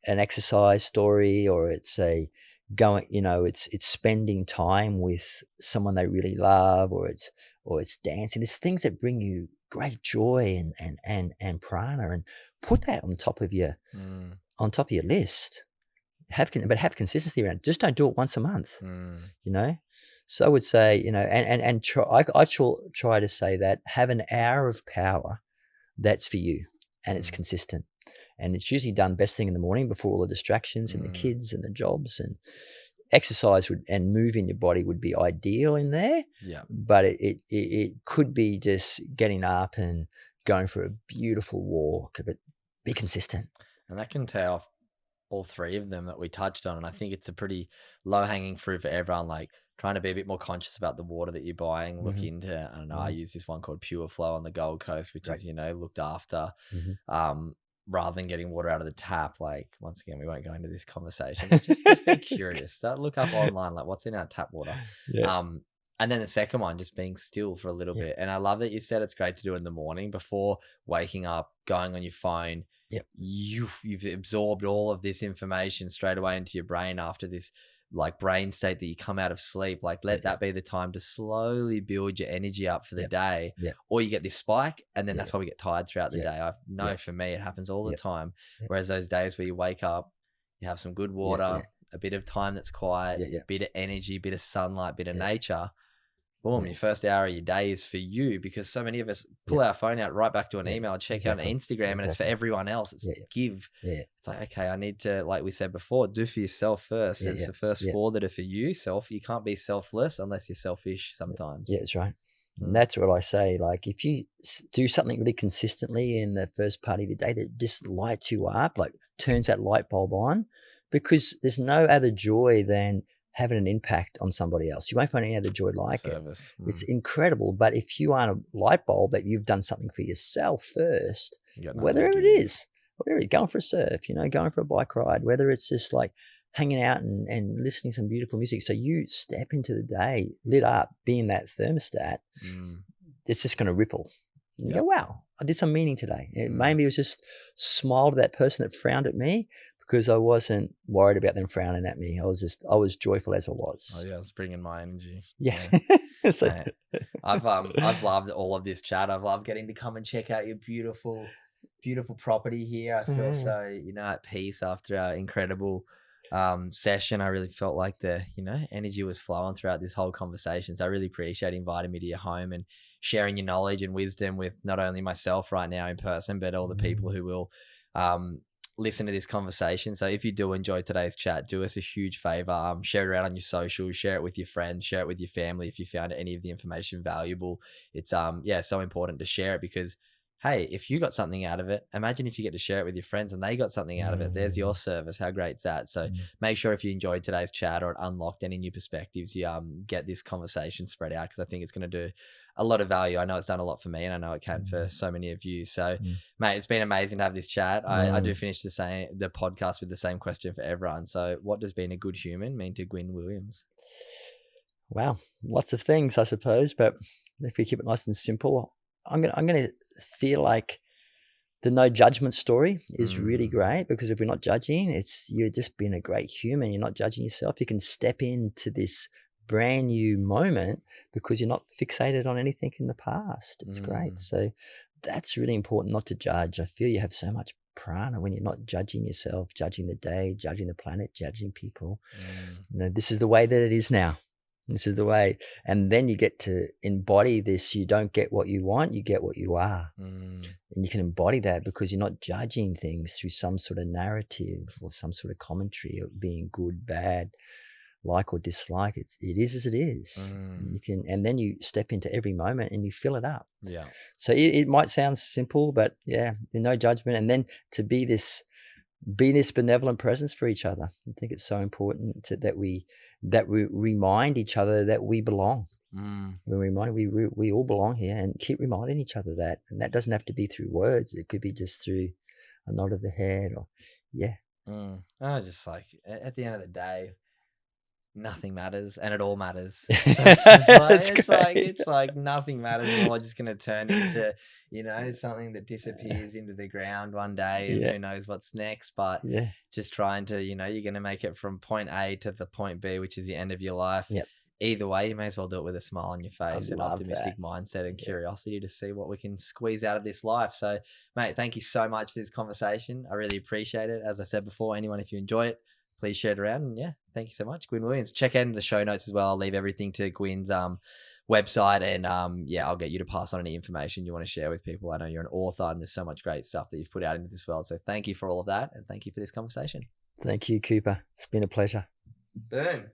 an exercise story or it's it's spending time with someone they really love, or it's dancing. It's things that bring you great joy and prana, and put that on top of your list. Have consistency around it. Just don't do it once a month. So I would say, I try to say that have an hour of power that's for you, and it's consistent. And it's usually done best thing in the morning before all the distractions and the kids and the jobs, and exercise and move in your body would be ideal in there. Yeah. But it could be just getting up and going for a beautiful walk, but be consistent. And that can tail off all three of them that we touched on. And I think it's a pretty low hanging fruit for everyone, like trying to be a bit more conscious about the water that you're buying. Look into, I don't know, I use this one called Pure Flow on the Gold Coast, which is, looked after. Rather than getting water out of the tap. Like, once again, we won't go into this conversation, but just be curious. Look up online, like what's in our tap water. And then the second one, just being still for a little bit. And I love that you said it's great to do in the morning before waking up, going on your phone. You've absorbed all of this information straight away into your brain after this like brain state that you come out of sleep. Like let that be the time to slowly build your energy up for the day. Or you get this spike, and then that's why we get tired throughout the day. I know for me it happens all the time. Whereas those days where you wake up, you have some good water, a bit of time that's quiet, a bit of energy, bit of sunlight, bit of nature. Boom, your first hour of your day is for you, because so many of us pull our phone out, right back to an email, check out an Instagram, and it's for everyone else. It's give. It's like, okay, I need to, like we said before, do for yourself first. It's the first four that are for you. You can't be selfless unless you're selfish sometimes. Yeah, that's right. And that's what I say. Like if you do something really consistently in the first part of your day that just lights you up, like turns that light bulb on, because there's no other joy than having an impact on somebody else. You won't find any other joy like Service. It's incredible. But if you aren't a light bulb, that you've done something for yourself first, whatever it is, going for a surf, going for a bike ride, whether it's just like hanging out and listening to some beautiful music. So you step into the day lit up, being that thermostat, it's just going to ripple. You go, wow, I did some meaning today. Maybe it was just smile to that person that frowned at me, because I wasn't worried about them frowning at me. I was joyful as I was. Oh yeah, it's bringing my energy. Yeah. I've loved all of this chat. I've loved getting to come and check out your beautiful property here. I feel so, at peace after our incredible session. I really felt like the, energy was flowing throughout this whole conversation. So I really appreciate inviting me to your home and sharing your knowledge and wisdom with not only myself right now in person, but all the people who will listen to this conversation. So if you do enjoy today's chat, do us a huge favor. Share it around on your socials, share it with your friends, share it with your family. If you found any of the information valuable, it's so important to share it, because hey, if you got something out of it, imagine if you get to share it with your friends and they got something out of it. There's your service. How great is that? So make sure if you enjoyed today's chat or it unlocked any new perspectives, you get this conversation spread out, because I think it's going to do a lot of value. I know it's done a lot for me, and I know it can for so many of you. So mate, it's been amazing to have this chat. I do finish the podcast with the same question for everyone. So what does being a good human mean to Gwyn Williams? Wow, lots of things, I suppose, but if we keep it nice and simple, I'm gonna feel like the no judgment story is really great, because if we're not judging, you're just being a great human. You're not judging yourself. You can step into this brand new moment because you're not fixated on anything in the past. It's great. So that's really important, not to judge. I feel you have so much prana when you're not judging yourself, judging the day, judging the planet, judging people. This is the way that it is now. This is the way. And then you get to embody this. You don't get what you want, you get what you are. And you can embody that because you're not judging things through some sort of narrative or some sort of commentary of being good, bad, like or dislike. It is as it is. And then you step into every moment and you fill it up. Yeah. So it might sound simple, but no judgment. And then to be this benevolent presence for each other. I think it's so important that we remind each other that we belong. We all belong here, and keep reminding each other that. And that doesn't have to be through words. It could be just through a nod of the head, or just like at the end of the day, nothing matters and it all matters. It's like nothing matters. We're all just going to turn into, something that disappears into the ground one day, and who knows what's next. But just trying to, you're going to make it from point A to the point B, which is the end of your life. Either way, you may as well do it with a smile on your face, an optimistic mindset, and curiosity to see what we can squeeze out of this life. So, mate, thank you so much for this conversation. I really appreciate it. As I said before, anyone, if you enjoy it, please share it around. And thank you so much, Gwyn Williams. Check in the show notes as well. I'll leave everything to Gwyn's website, and I'll get you to pass on any information you want to share with people. I know you're an author and there's so much great stuff that you've put out into this world. So thank you for all of that, and thank you for this conversation. Thank you, Cooper. It's been a pleasure. Boom.